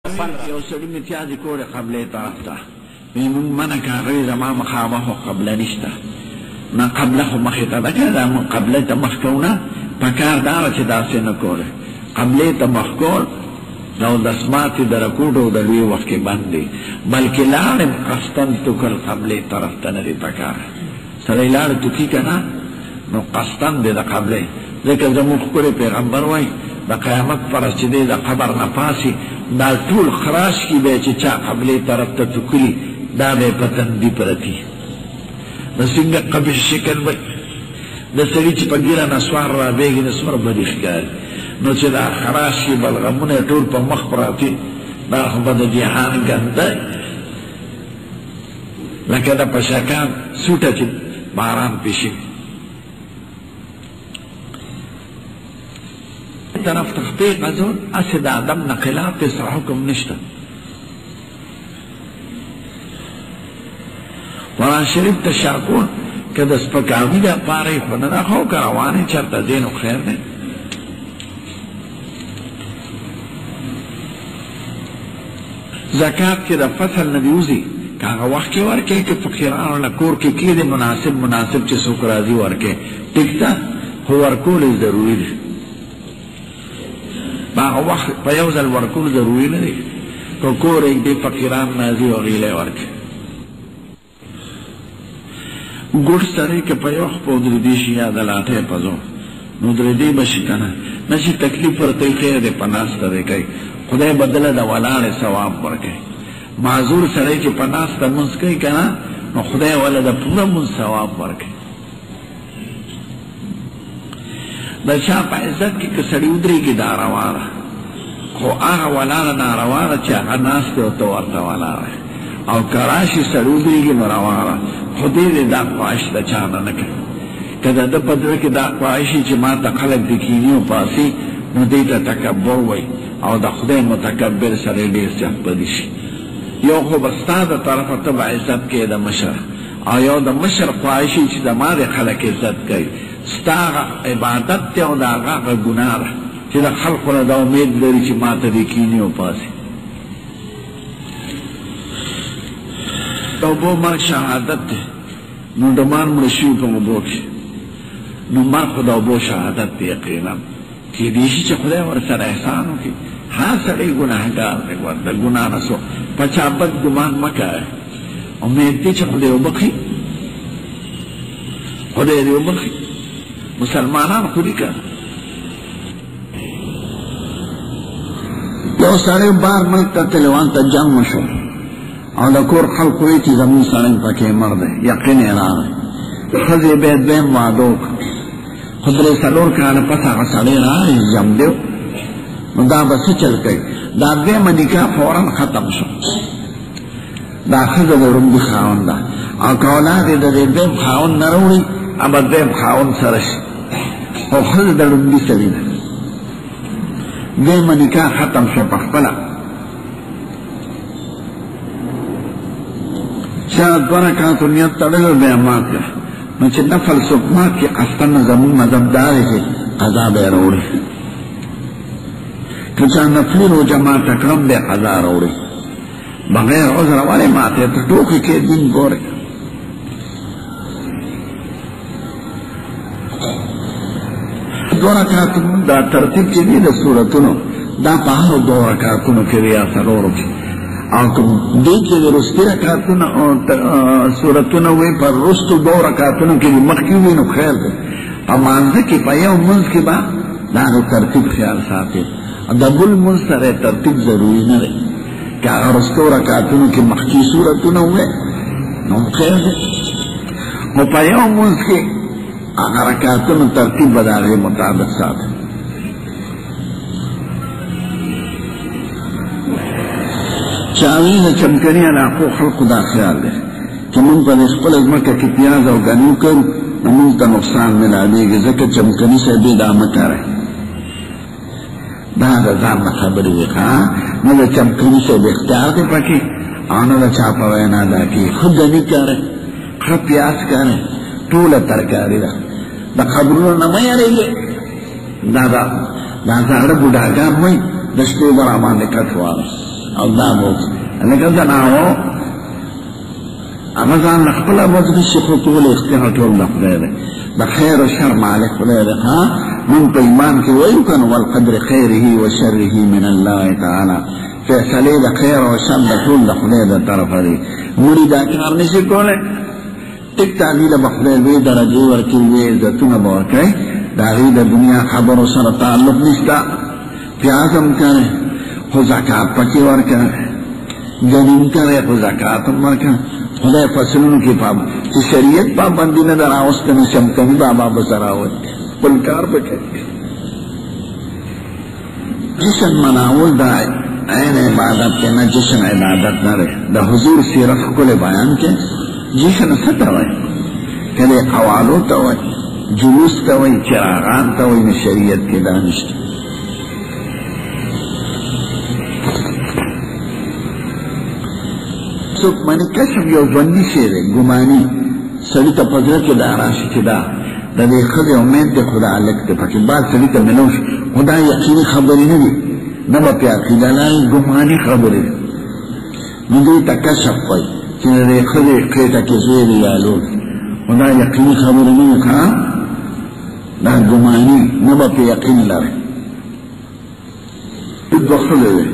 یو سړي امتیازي کولې قبلې طرف ته وایي مونږ منع که هغوی زما مخامخ خو قبله نشته نه قبله خو مخې ته ده که دا مونږ قبلې ته مخ کوو نه پکار دا وه چې داسې نه کولې قبلې ته مخ کول دا دسماتې د رکوټ او د لوی وخت کې بند دی بلکې لاړم قصدن توکل قبلې طرف ته نه دی پکار سړی لاړ توکي که نه نو قصدن دی د قبلې ځکه زموږ ښکلی پیغمبر وایي د قیامت پر چې دی د قبر نه پاسي دا ټول خراش کی دی چې چا قبلې طرف ته توکلي دا به په تندي پرتي د څنګه قبیح شکل وي د سړي چې په ګیره نسوار رابېږي نسوار بدې ښکاري نو چې دا خراش کی بلغمونه ټول په مخ پراتي دا خو به د جهان ګنده لکه د پشکان سوټه چې باران پېښي طرف تخطیق ازون اسی دا عدم نقلات تیسا حکم نشتا قرآن شریف تشاکون که دست پکاوی دا پاری خودنا خو کروانی چرتا دینو خیر دی زکاة که دا فصل ندیوزی که آغا وقت که ورکے که فقیران لکور که کلی دی مناسب چه سوک رازی ورکے ٹکتا خو ورکول ضروری دی باغ وقت په یو ځل ورکول ضروري نه دی که کور دی فقیران نازي او غیلی ورکړي ګوډ سړی که په یو خپل درېدی شي یا د لاټۍ په زور نو درېدی به شي که نه نشي تکلیف ورته خیر دی په ناسته دی کوي خدای بدله د ولاړې ثواب ورکوي معذور سړی چې په ناسته لمونځ کوي که نه نو خدای وله د پوره لمونځ ثواب ورکوي د چا په عزت کې که سړي ودرېږي دا روا ده خو هغه ولاړه ناروا ده چې هغه ناست دی او ته ورته ولاړه او که راشي سړي ودرېږي نو روا ده خو دې دې دا خواهش د چا نه نه کوي که د ده په زړه کې دا خواهش وي چې ما ته خلک د کیني او پاسي نو دې ته تکبر وایي او د خدای متکبر سړی ډېر زیات بدي شي یو خو به ستا د طرفه ته به عزت کوې د مشر او یو د مشر خواهش وي چې زما د خلک عزت کوي ستا عبادت ته او د هغه ګناه ده چې د خلقو نه دا امید لري چې ما ته دې کیني وپاسي د اوبو مرګ شهادت دی نو ډمان مړه شوي په اوبو کې نو مرګ خو د اوبو شهادت دی یقینا کېدای شي چې خدای ورسره احسان وکړي هر سړی ګناهګار دی د ګناه نه څو په چا بد ګمان مه کوه امید دی چې خدای وبخي خدای دې وبخي مسلمانان خو دي که یو سړی بار ملک ته تلوان ته جنګ وشو او د کور خلق وایي چې زموږ سړی پکې مړ دی یقین یې راغی ښځې بیا دویم واده وکړ خو درې څلور کاله پس هغه سړی راغی جم دی نو دا به څه چل کوي دا دویمه نکاح فورا ختم شو دا ښځه د ړومبي خاوند ده او که اولاد یې د دې دویم خاوند نه راوړي اما دویم خاوند سره شي خو ښځه د ړومبي سړي ده دویمه نکاح ختم شو په خپله چا دوه رکعاتو نیت تړلی بیا مات کړه نو چې نفل څوک مات کړي قصدن زموږ مذهب دا دی چې قضا به یې راوړي که چا نفلي روژه ماته کړم بیا قضا راوړي بغیر عذره ولې ماتې ته ټوکې کې دین ګورې دو رکعات دا ترتیب چې دی د سورتونو دا په هرو دو رکعاتونو کې دی یا څلورو کې او که دې کې د وروستي رکعاتونه سورتونه وي په وروستو دو رکعاتونو کې مخکې وي نو خیر دی په مانځه کې په یو مونځ کې به د هغې ترتیب خیال ساتي د بل مونځ سره ترتیب ضروري نه دی که هغه وروستو رکعاتونو کې مخکې سورتونه وي نو خیر دی خو په یو مونځ کې هغه رکعاتونو ترتیب به د هغې مطابق ساتي چاوی د چمکني علاقو خلقو دا خیال دی چې مونږ په دې خپله ځمکه کې پیاز او ګني وکړو نو مونږ ته نقصان میلاډېږي ځکه چمکني صاحب یې دا مه کوئ دا د ځان نه خبرې وي نه د چمکني صاحب اختیار دی پکې او نه د چا په وینا دا کېږي ښه ګني کوئ ښه پیاز کوئ ټوله ترکاري ده د قبرونو نه مه یارېږئ دا زاړه بوډاګان وایي د شپې به راباندې کټ واله او دا بوز لکه زناو هغه ځان خپل بوز نشي خو ټول اختیار ټول د خدای دی د خیر او شر مالک خدای دی ها من په ایمان کې وایو کنه والقدر خیره و شره من الله تعالی فیصله د خیر او شر د ټول د خدای د طرفه دی مړي دا کار نشي کولای ټیک تعالی به خدای وی درجه ورکوي عزتونه به ورکوي د هغې د دنیا خبرو سره تعلق نشته پیاز هم کوي خو زکات پکې ورکوي ګډون کوي خو زکات هم ورکوي خدای فصلونو کې چې شریعت پابندي نه ده راوستنې شمکني بابا به سره راوت خپل کار به کوي جشن مناول دا عین عبادت کې نه جشن عبادت نه دی د حضور سیرت ښکلی بیان کې جشن څه ته وایي کله قوالو ته وایي جلوس ته وایي چراغان ته وایي نه شریعت کې دا نشته څوک باندې کشف یو ژوندي شی دی ګماني سړي ته په زړه کې دا راشي چې دا د دې ښځې امید دی خو دا هلک دی پکې بعد سړي ته ملو شي خو دا یقیني خبرې نه دي نه به پې عقیده لري ګماني خبرې دي نو دوی ته کشف وایي چې د دې ښځې خېټه کې زوی دی یا لور خو دا یقیني خبرې نه دي ښه دا ګماني نه به پې یقین لري دوه ښځې وې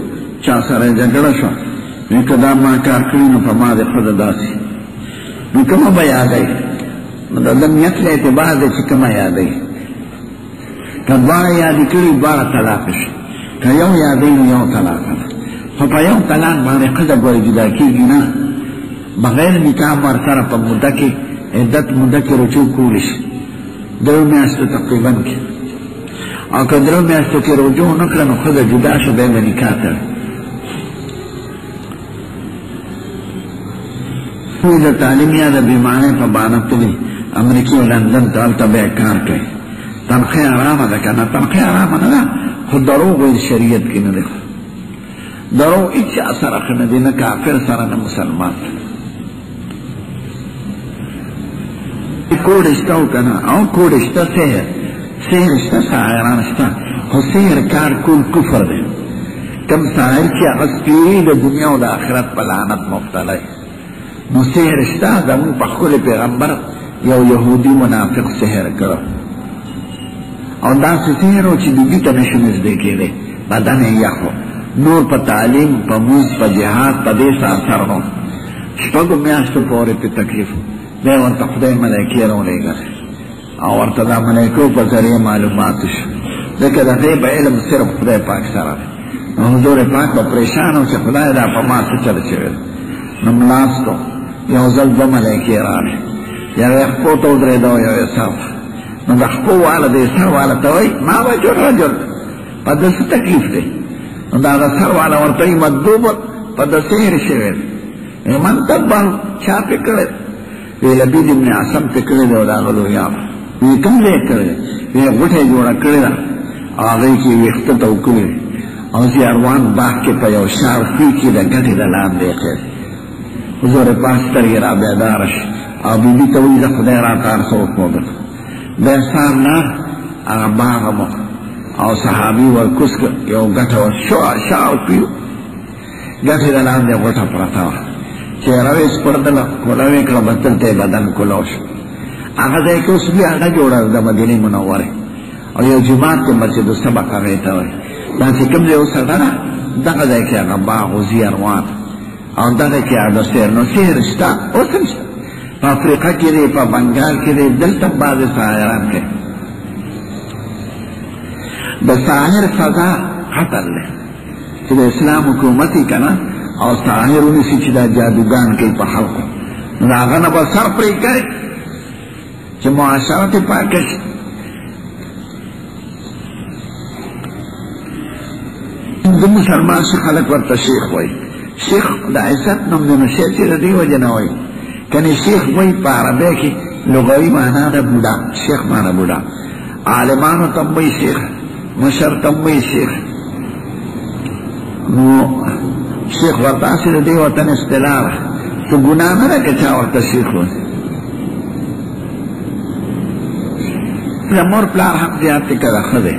چا سره یې جګړه شوه نو که دا ما کار کړي نو په ما د ښځه داسې نو کومه به یادوي نو د ده نیت له اعتبار دی چې کومه یادوي که دواړه یادې کړي دواړه طلاق شي که یو یادوي نو یو طلاق ده خو په یو طلاق باندې ښځه ګورې جدا کېږي نه بغیر نکاح ورسره په موده کې عدت موده کې رجوع کولی شي درو میاشتو تقریبا کې او که درو میاشتو کې رجوع نه کړه نو ښځه جدا شو بیا به نکاح تړي کوئی د تعلیم یا د بیمانۍ په بانه تلي امریکې او لندن ته هلته بیا کار کوي تنخیه ارامه ده که نه تنخیه ارامه نه ده خو دروغ ویل شریعت کې نه دی دروغ هېچا سره ښه نه دی نه کافر سره نه مسلمان کوډ شته او که نه او کوډ شته سحر شته ساحران شته خو سحر کار کول کفر دی کوم ساحر چې هغه سپېري د دنیا او د آخرت په لعنت مبتلا نو سحر شته زموږ په ښکلي پیغمبر یو یهودي منافق سحر کړو او داسې سحر و چې بیبي ته نشو نږدې کېدی بدن یې یخ و نور په تعلیم په مونځ په جهاد په دې څه اثر نو شپږو میاشتو پورې پې تکلیف دی ورته خدای ملایکې راولېږلې او ورته دا ملایکو په ذریعه معلوماتو شو ځکه د دې په علم صرف خدای پاک سره دی نو حضور پاک به پریشان و چې خدای دا په ما څه چل شوی نو ملاستو یو ځل دوه ملایکې راغلې یو یې خپو ته ودرېده او یو یې سر نو د خپو واله د سر واله ته وایي ما بچو رجل په ده څه تکلیف دی نو دا د سر واله ورته وایي مدبوبه په ده سحر شوی دی من تبال چا پې کړی وی لبید ابن عاصم پې کړی دی او د هغه لویانو وی کوم ځای یې کړی دی وی غوټه یې جوړه کړې ده او هغې کې یې ویښته ته وکړي او زیاروان باغ کې په یو شار خوی کې د ګټې د لاندې یې کړی حضور پاک سترګې را بیداره شي او بیبي ته وایي د خدای راته هر څه وښودل بیا سهار نه هغه باغ مو او صحابي ورکوس یو ګټه وه شاوکیو ګټې د لاندې غوټه پرته وه چې روې سپردله کولاوې کړه بس دلته یې بدن کولو شو هغه ځای کې اوس بیا هغه جوړه د مدینې منورې او یو جومات کې مسجد الصبح هغې ته وایي دا چې کوم ځای اوس هغه ده دغه ځای کې هغه باغ و زیاروان او دغه کې هغه سحر نو سحر شته اوس هم شته په افریقا کې دی په بنګال کې دی دلته بعضې ساحران کوي د ساحر سزا قتل دی چې د اسلام حکومت یې که نه او ساحر ونیسي چې دا جادوګان کوي په خلقو نو د هغه نه به سر پرې کوي چې معاشرت یې پاکه شي د مسلمان شي خلک ورته شیخ وایي شیخ د عزت نوم دی نو شیخ چې د دې وجې نه وایي کنی شیخ وایي په عربی کې لغوي معنا ده بوډا شیخ معنا بوډا عالمانو ته هم وایي شیخ مشر ته هم وایي شیخ نو شیخ ورته هسې د دې وطن اصطلاح ده څه ګناه نه ده که چا ورته شیخ وایي د مور پلار حق زیات دی که د ښځې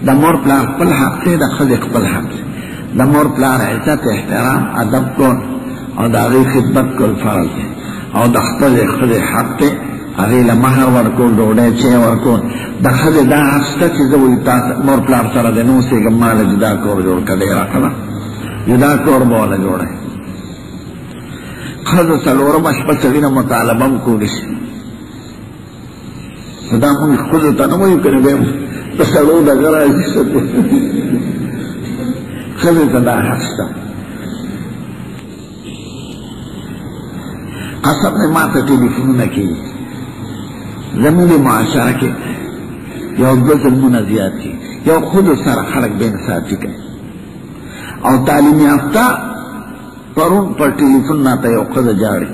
د مور پلار خپل حق دی د ښځې خپل حق دی د مور پلار عزت احترام ادب کول او د هغې خدمت کول فرض دی او د خپلې ښځې حق دی هغې له مهر ورکول ډوډۍ چای ورکول د ښځې دا حق شته چې زه وایي تا مور پلار سره د نه اوسېږم ما له جدا کور جوړ کړه ډېره ښه ده جدا کور به وله جوړی ښځو څلورمه شپه سړي نه مطالبه هم کولی شي خو دا مونږ ښځو ته نه وایو که نه بیا د سړو ډګه راځي ښځې ته دا حق شته قسم نه ما ته ټلیفونونه کېږي زموږ معاشره کې یو دوه ظلمونه زیات دي یو ښځو سره خلک بې انصافي کوي او تعلیم یافته پرون پر ټلیفون راته یو ښځه جاړي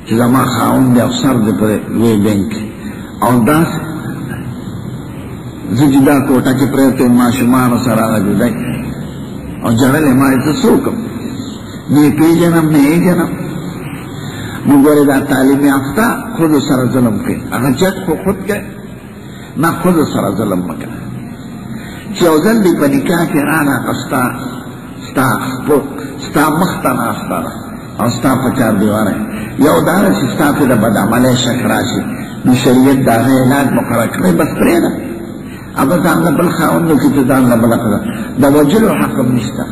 چې زما خاوند دی افسر دی په لوی بینک او داسې زه جدا کوټه کې پرېوتی یم ماشومانو سره هغه جدای او جړلې ما یې څه څه وکړم نه یې پېژنم نه یې جنم نو ګورې دا تعلیم یافته ښځو سره ظلم کوي هغه جج خو خود کوي نه ښځو سره ظلم مه کوه چې یو ځل دې په نکاح کې راناقه ستا مخ ته ناسته ده او ستا په چار دیواره یو دا ده چې ستا پې د بدعملۍ شک راشي نو شریعت د هغه علاج مقرر کړی بس پرېږده هغه ځان له بل خاوند وکړي چې ځان له بله ښځه د وجلو حق هم نشته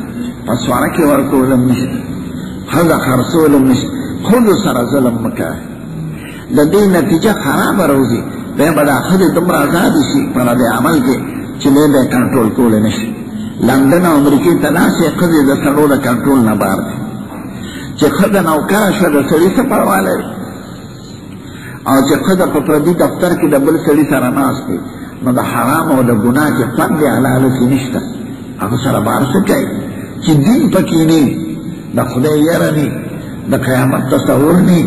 په سواره کې ورکول هم نشته ښځه خرڅول هم نشته ښځو سره ظلم مه کوه د دې نتیجه خرابه راوځي بیا به دا ښځې دومره ازادې شي په رد عمل کې چې دی به یې کنټرول کولی نه شي لندن او امریکې ته داسې ښځې د سړو د کنټرول نه بار دي چې ښځه نوکره شوه د سړي څه پروا لري او چې ښځه په پردي دفتر کې د بل سړي سره ناست دی نو د حرام او د ګناه چې فرق د حلالو کې نشته هغه سره بار څه کوي چې دین پکې نه د خدای یره نه د قیامت تصور نه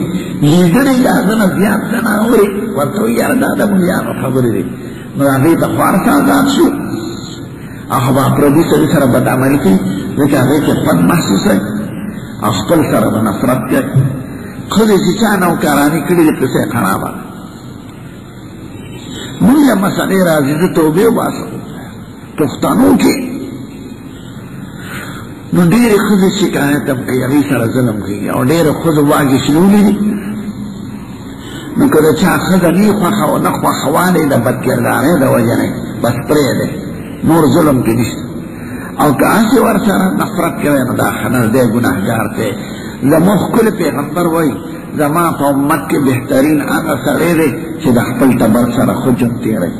لیدلې د هغه نه زیات څه نه اوري ورته وایي یاره دا د ملیانو خبرې دي نو هغې ته خوارڅه آزاد شو هغه به پردي سړي سره بدعملي کوي ځکه هغې کې خوند محسوسوي او خپل سره به نفرت کوي ښځې چې چا نوکراني کړي دي پسې خرابه مونږ له مسئلې راځي زه توبې وباسم پښتنو کې نو ډېرې ښځې شکایت هم کوي هغې سره ظلم کوي او ډېره ښځو واګې شلولي دي نو که د چا ښځه نه خوښه او نه خوښوالی د بدکردارۍ د وجه نه بس پرېږدی نور ظلم کې نشته او که هسې ورسره نفرت کوي نو دا ښه نه دی ګناهګار دی زموږ ښکلی پیغمبر وایي زما په امت کې بهترین هغه سړی دی چې د خپل ټبر سره ښه ژوند تېروي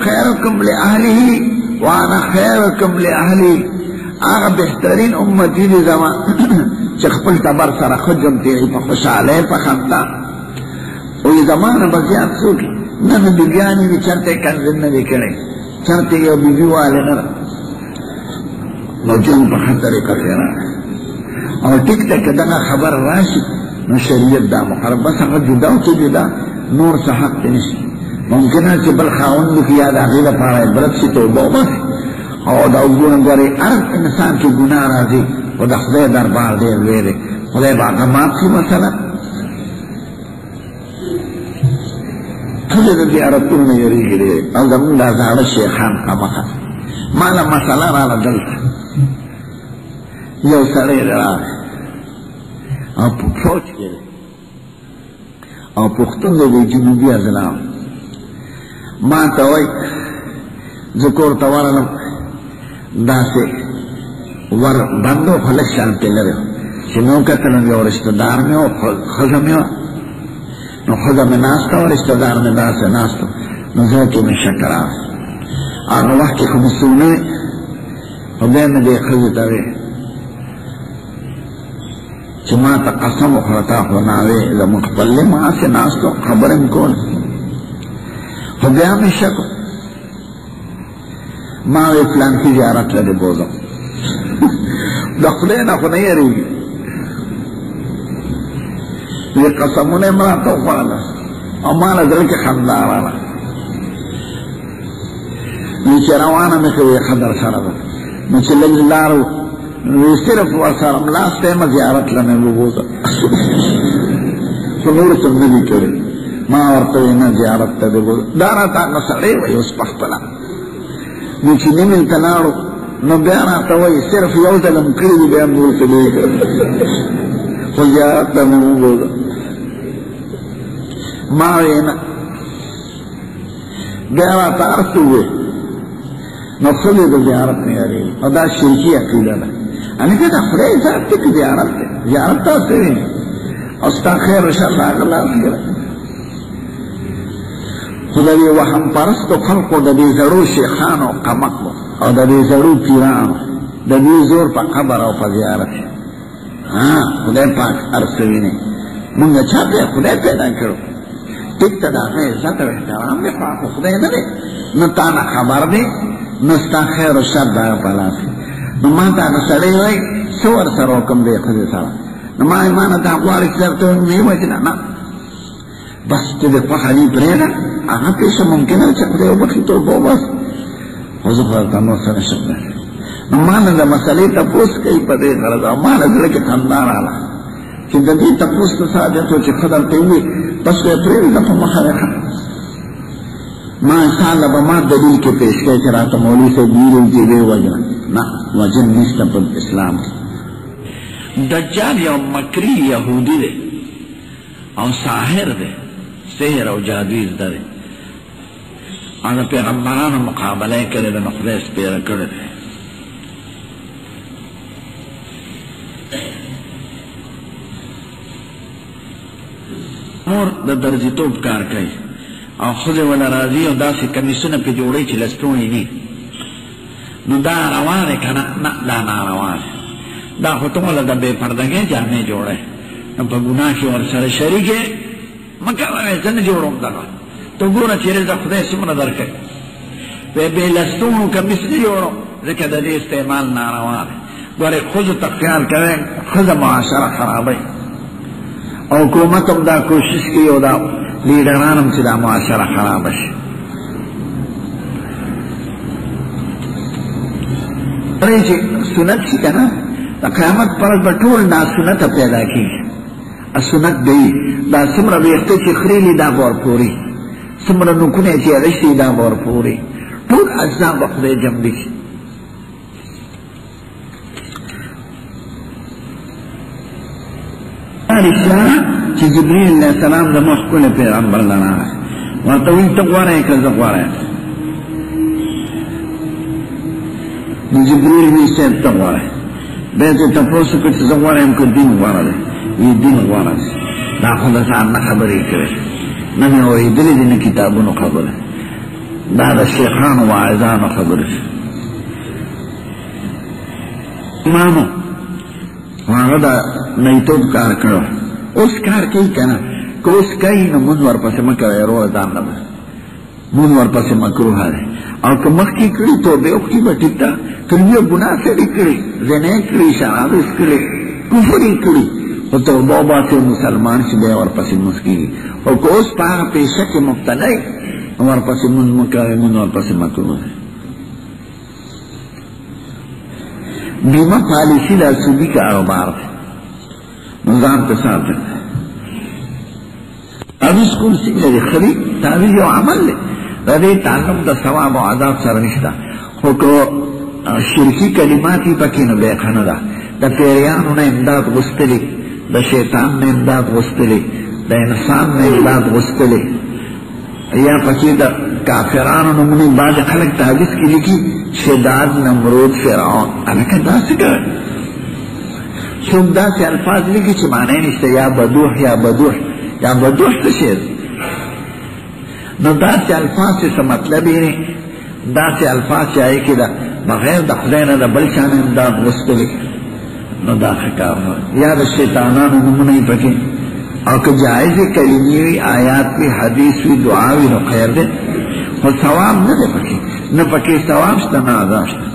خیرکم لاهله وانا خیرکم لاهلی هغه بهترین امتی دی زما چې خپل ټبر سره ښه ژوند تېروي په خوشحالۍ په خندا وایي زما نه به زیات څوک نه نو بیبیانې دي چېرته یې کنځل نه دی کړی چېرته یو بیبي والې نه ده نو ژوند په ښه طریقه تېروي او ټیک ده که دغه خبر راشي نو شریعت دا مقرر بس هغه جدا او څه جدا نور څه حق دی نشي ممکنه چې بل خاوند وکړي یا د هغې لپاره عبرت شي توبه وباسي او دا ګورئ هر انسان کې ګناه راځي خو د خدای دربار ډېر لوی دی خدای به هغه معاف کړي مثلا ټولې د زیارتونو نه یېرېږي ډېرې او زمونږ دا زاړه شیخان خامخا ما له مسله راله دلته یو سړی راغی او په فوج کې دی او پښتون دی د جنوبي اضلاع ما ته وایي زه کور ته ورغلم داسې ور بند و خو لږ شان پرې لرې چې مې وکتلم یو رشته دار مې و ښځه مې وه نو ښځه مې ناسته وه رشته دار مې داسې ناست و نو زړه کې مې شک راغی هغه وخت کې خو مې څوک نه وي خو بیا مې دې ښځې ته ویې چې ما ته قسم وخوره تا خو ناوې زموږ خپل دی ما هسې ناست و خبرې مې کول خو بیا مې شک ما وی فلانکي زیارت له دې بوځم د خدای نه خو نه یېرېږي وی قسمونه یې ما راته وخوړله او ما له زړه کې خندا راغله وی چې روانه مې کړې وی ښه در سره ده نو چې لږ لار وی صرف ورسره ملاستی یم زیارت له مې وبوځه خو نور څه نه دي کړي ما ورته وی نه زیارت ته دې بوځه دا راته هغه سړی وی اوس پخپله نو چې نیمې ته لاړو نو بیا راته وایي صرف یو ځل م کړي دي بیا م ورته نه کړم خو زیارت ته مې وبوځه ما ویې نه بیا راته هر څه ووایي نو ښځې د زیارت نه یارېږي او دا شرکي عقیده ده هلکه د خدای ذات دی که زیارت دی زیارت تاسې ویني او ستا خیر و شر د هغه لاس کې ده خو د دې وهم پرستو خلقو د دې زړو شیخانو قمقو او د دې زړو پیرانو د دې زور په قبر او په زیارت خدای پاک هر څه ویني مونږ چا ته خدای پیدا کړو ټیک ته د هغه عزت او احترام دی خو خدای نه دی نه تا نه خبر دی نه ستا خیر و شر د هغه په لاس کې نو ما ته هغه سړی وایي څه ورسره وکړم دې ښځې سره نو ما یې ما نه دا غواړې چې درته ویم ویې وایي چې نه بس چې دې خوښه دي پرېږده هغه پېښه ممکنه ده چې خدای وبخښي توبه وباسي خو زه خو درته نور څه نشم ویلی نو ما نه د مسئلې تپوس کوي په دې غرض او ما نه زړه کې خندا راغله چې د دې تپوس ته سعادت و چې ښه درته ووایي بس یې پرېږده په مخه ویښه ما انشاءالله به ما دلیل کې پیش کوي چې راته مولوي صاحب ویلي چې دې وجنه نه وجن نشته په اسلام کې دجال یو مکري یهودي دی او ساحر دی سحر او جادوی زده دی او د پیغمبرانو مقابله یې کړې ده نو خدای سپېره کړی دی مور د درځیتوب کار کوي او ښځې وله راځي او داسې کمیسونه پې جوړوي چې لستوڼي دي نو دا روا دی که نه نه دا ناروا دی دا خو ته وله د بې پردګۍ جامې جوړی نو په ګناه کې ورسره شریک یې مه کوه زه نه جوړوم دغه ته ګوره چې رزق خدای څومره درکوي وی بې لستوڼو کمیس نه جوړوم ځکه د دې استعمال ناروا دی ګورې ښځو ته خیال کوئ ښځه معاشره خرابوي او حکومت هم دا کوشش کوي او دا لیډران هم چې دا معاشره خرابه شي چې سنت شي که نه د قیامت پر به ټول ناسنته پیدا کېږي سنت دی دا څومره ویښته چې خریلي دا به ورپوري څومره نوکونه چې اړشي دا به ورپوري ټول اجزا به خدای جمع کړي رښتیا چې جبریل علیه السلام زموږ ښکلی پیغمبر لنا ورته وایي ته غوره یې که زه غوره یم نو جبریل وایي صاحب ته غوره یې بیا یې تپوس وکړ چې زه غوره یم که دین غوره دی وایي دین غوره دی دا خو د ځان نه خبرې کوي نه مې اورېدلې دي نه کتابونو خبره دا د شیخانو واعظانو خبرې امامو هغه د نیتوب کار کړو اوس کار کوي که نه که اوس کوي نو مونځ ورپسې مه کوئ روغه ځان نه مونځ ورپسې مکروه دی او که مخکې کړي توبې وکړي به ټیک ده که یو ګناه سړي کړي زنا یې کړي شراب یې څښلې کفر یې کړي خو توبه وباسي مسلمان شي بیا ورپسې مونځ کېږي او که اوس په هغه پیشه کې مبتلا یې ورپسې مونځ مه کوئ مونځ ورپسې مکروه دی بیمه پالیسی دا سودی کاروبار دی نظام ته ساتل تعویذ کول څنګه دی خري تعویذ یو عمل دی د دې تعلق د ثواب او عذاب سره نشته خو که شرکي کلمات یې پکې نو بیا ښه نه ده د پیریانو نه امداد غوښتلې د شیطان نه امداد غوښتلې د انسان نه امداد غوښتلې یا پکې د کافرانو نومونه بعضې خلک تعویذ کې لیکي شداد نمرود فرعون هلکه داسې کوه څوک داسې الفاظ لیکي چې معنی نشته یا بدوح یا بدوح یا بدوح څه شی نو داسې الفاظ چې څه مطلب یې نه داسې الفاظ چې هغې کې ده بغیر د خدای نه د بل چا نه امداد غوښتلې نو دا ښه کار نه یا د شیطانانو نومونه یې پکې او که جایزې کلمې وي آیات وي حدیث وي دعا وي نو خیر دی خو ثواب نه دی پکې نه پکې ثواب شته نه عذاب شته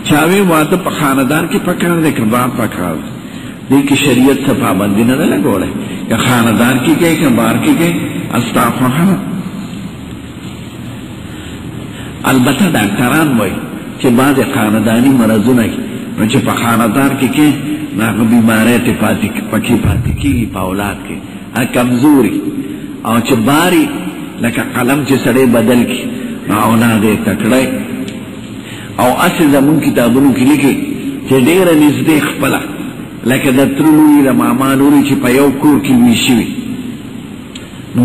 چاوی واده په خاندان کې پکار دی که بار پکار دی کې شریعت څه پابندي نه ده لګولی که خاندان کې کوي که بار کې کوي استغفرالله البته ډاکټران وایي چې بعضې خانداني مرضونه نو چې په خاندان کې کوي نو هغه بیماری پکې پاتې کېږي په اولاد کې کمزوري او چې باري لکه قلم چې سړی بدل کړي اولاد یې تکړی او اصل زمون کتابونو کې لیکي چې ډېره نږدې خپله لکه د تره لوري د ماما لوري چې په یو کور کې وي شوي نو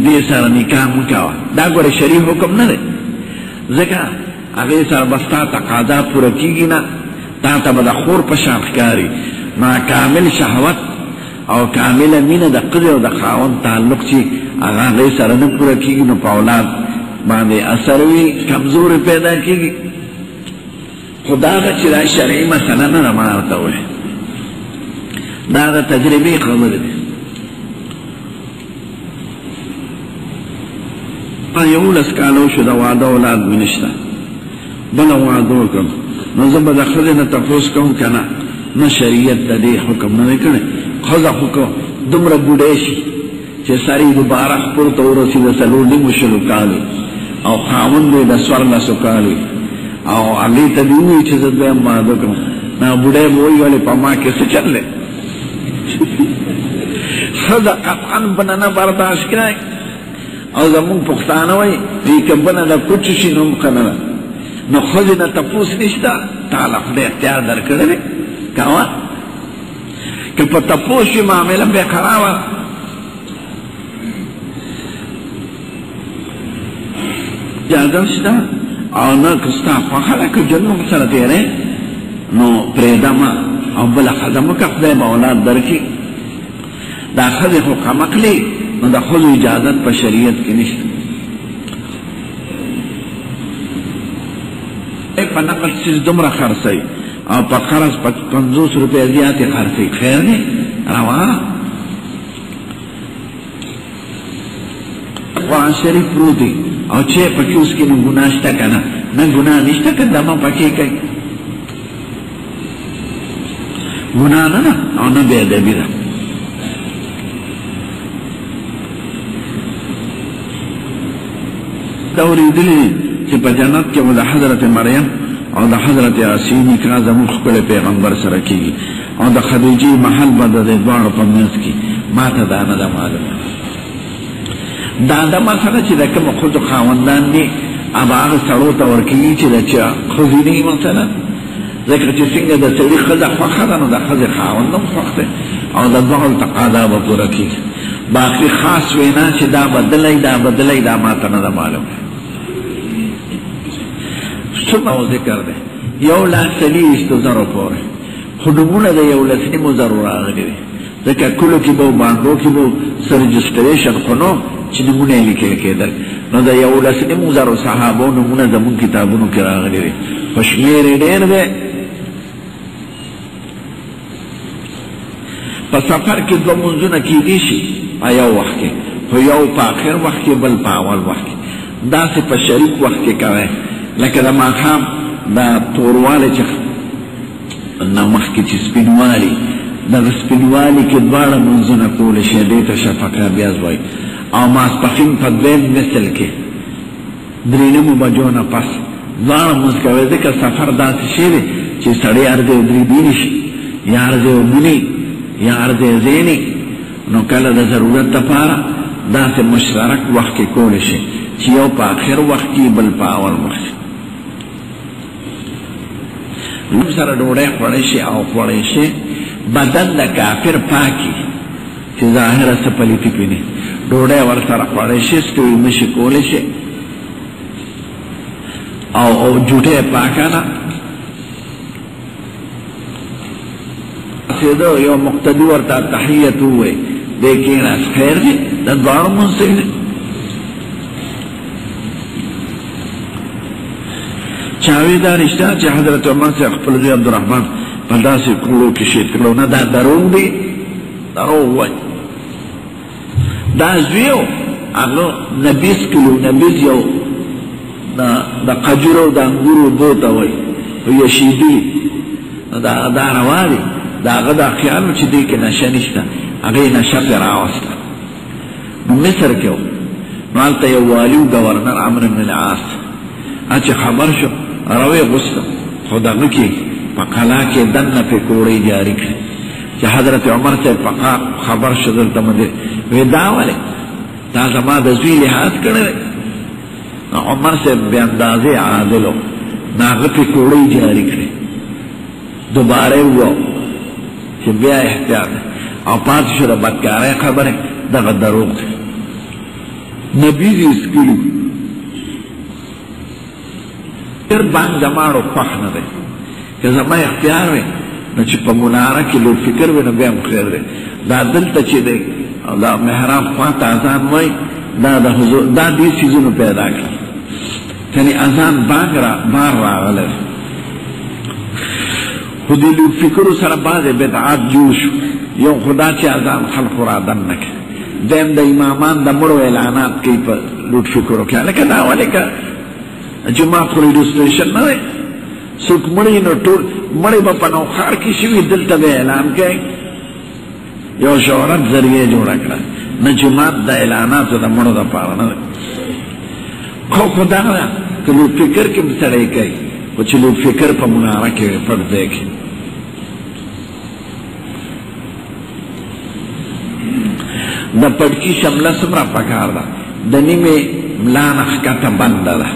دې سره نکاح مه کوه دا ګوره شرعي حکم نه دی ځکه هغې سره به ستا تقاضا پوره کېږي نه تا ته به د خور په شان ښکاري نو کامل شهوت او کامله مینه د ښځې او د خاوند تعلق چې هغه هغې سره نه پوره کېږي نو په اولاد باندې اثر وي کمزوري پیدا کېږي خو دا ده چې دا شرعي مسله نه ده ما ورته وویل دا د تجربې خبرې دي 11 کالو شو د واده اولاد مې نشته بله واده وکړم نو زه به د ښځې نه تپوس کوم که نه نه شریعت د دې حکم نه دی کړی ښځه خو که دومره بوډۍ شي چې سر یې دوباره خپلو ته ورسي د 4.5 کالو او خاوند یې د 14 کالو او هغې ته دې ووایي چې زه دویم واده کوم نو بوډۍ به وایي ولې په ما کې څه چل دی ښځه قطعا بنه نه برداشت کړی او زمون پښتانه وایي که بنه د کوچ شي نو هم ښه نه ده نو ښځې نه تپوس نشته تعالی خدای اختیار درکړی دی کوه که په تپوس وي معامله بیا خرابه اجازه شته او نه که ستا خوښه ده که جنون سره تېری نو پرېږده مه او بله ښځه مه که خدای به اولاد درکړي دا ښځې خو کمقلې نو د ښځو اجازت په شریعت کې نشته په نقل سیز دومره خرڅوي او په قرض 50 روپۍ زیاتې خرڅوي خیر دی روا قرآن شریف پروت دی او چې پکې اوس کې نو ګناه شته که نه نه ګناه نشته که دمه پکې کوي ګناه نه ده او نه بې ادبي ده دا اورېدلي چې په جنت کې به د حضرت مریم او د حضرت عیسی نکاح زموږ ښکلی پیغمبر سره کېږي او د خدیجې محل به د دې دواړو په منځ کې ما ته دا نه ده معلومه دا د مسله چې د کومو ښځو خاوندان دي هغه هغه سړو ته ورکوي چې د چا ښځې نه وي مثلا ځکه چې څنګه د سړي ښځه خوښه ده نو د ښځې خاوند هم خوښ دی او د دواړو تقاضا به پوره کېږي باقي خاص وینا چې دا بدلی دا ما ته نه ده معلومه څومره ذکر دی 1,40,000 پورې خو نومونه د 11,000 راغلي دي ځکه کلو کې به بانډو کې به څه رجسټریشن خو نو چې نومونه یې لیکل کېدل نو د 11,000 صحابو نومونه زموږ کتابونو کې راغلي دي خو شمېر یې ډېر دی په سفر کې 2 منځونه کېدی شي په یو وخت کې خو یو په آخر وخت کې بل په اول وخت کې داسې په شریک وخت کې کوئ لکه د ماښام دا توروالی چې نه مخکې چې سپینوالي دغه سپینوالي کې دواړه منځونه کولی شي دې ته شفقه بیاز وایي او ماسپښین په دویم مثل کې 3 بجو نه پس دواړه مونځ کوئ ځکه سفر داسې شی دی چې سړی هر ځای ودرېدی نه شي یا هر ځای وموني یا هر ځای ځیني نو کله د ضرورت دپاره داسې مشترک وخت کې کولی شي چې یو په آخر وخت کې بل په اول وخت لوم سره ډوډۍ خوړی شي او خوړی شي بدن د کافر پاکي چې ظاهره څه پلیتي پې نه ډوډۍ ورسره خوړی شي ستړي نه شي کولی شي او جوټۍ پاکه ده سیده یو مقتدي ورته تحیت ووایي دی کېناست خیر دی د دواړو مونځ صحیح دی چاوی دا رشتہ چې حضرت عمر سے خپل زوی عبدالرحمن په داسې کوړو کې شهید کړو نه دا دروغ دی دروغ وایي دا زویو هغه 20 کیلو 20 یو د قجورو د انګورو بو ته وایي او یشیدي دا روا دی د هغه دا خیال چې دی کې نشه نشته هغې نشه پرې راوسته نو مصر کې و نو هلته یو والي و ګورنر عمرو بن العاص چې خبر شو روی غوسته خو دغه کې په قلا کې دننه پې کوړۍ جاري کړي چې حضرت عمر صاحب خبر شو دلته مدې وی دا ولې تا زما د زوی لحاظ کړی دی عمر سے بے اندازے عادل ہو ناغه پی کوڑی جاری کړي دوباره وو چې بیا احتیاط او پاتې شو د بدکارۍ خبرې دغه دروغ دی نبی دې اسکلو تر باندې زماړو خوښ نه دی که زما اختیار وي نو چې په مناره کې لوړ فکر وي نو بیا هم خیر دی دا دلته چې دی دا محراب خواته اذان وایي دا د حضور دا دې څیزونو پیدا کړل یعنی اذان بار راغلی خو دې لوړ فکرو سره بعضې بدعات جوړ شو یو خدا چې اذان خلقو را دن نه کړي دیم د امامان د مړو اعلانات کوي په لوډ فکرو کې لکه دا ولې که جومات خو ریډیو سټیشن نه دی څوک مړي نو ټول مړی به په نوښار کې شوي دلته به اعلان کوي یو شهرت ذریعه جوړه کړه نه جومات د اعلاناتو د مړو دپاره نه دی خو دا ده که لوډ فکر کې هم سړی کوي خو چې لوډ فکر په مناره کې وي پټ ځای کې د پټکي شمله څومره پکار ده د نیمې ملا نه ښکته بنده ده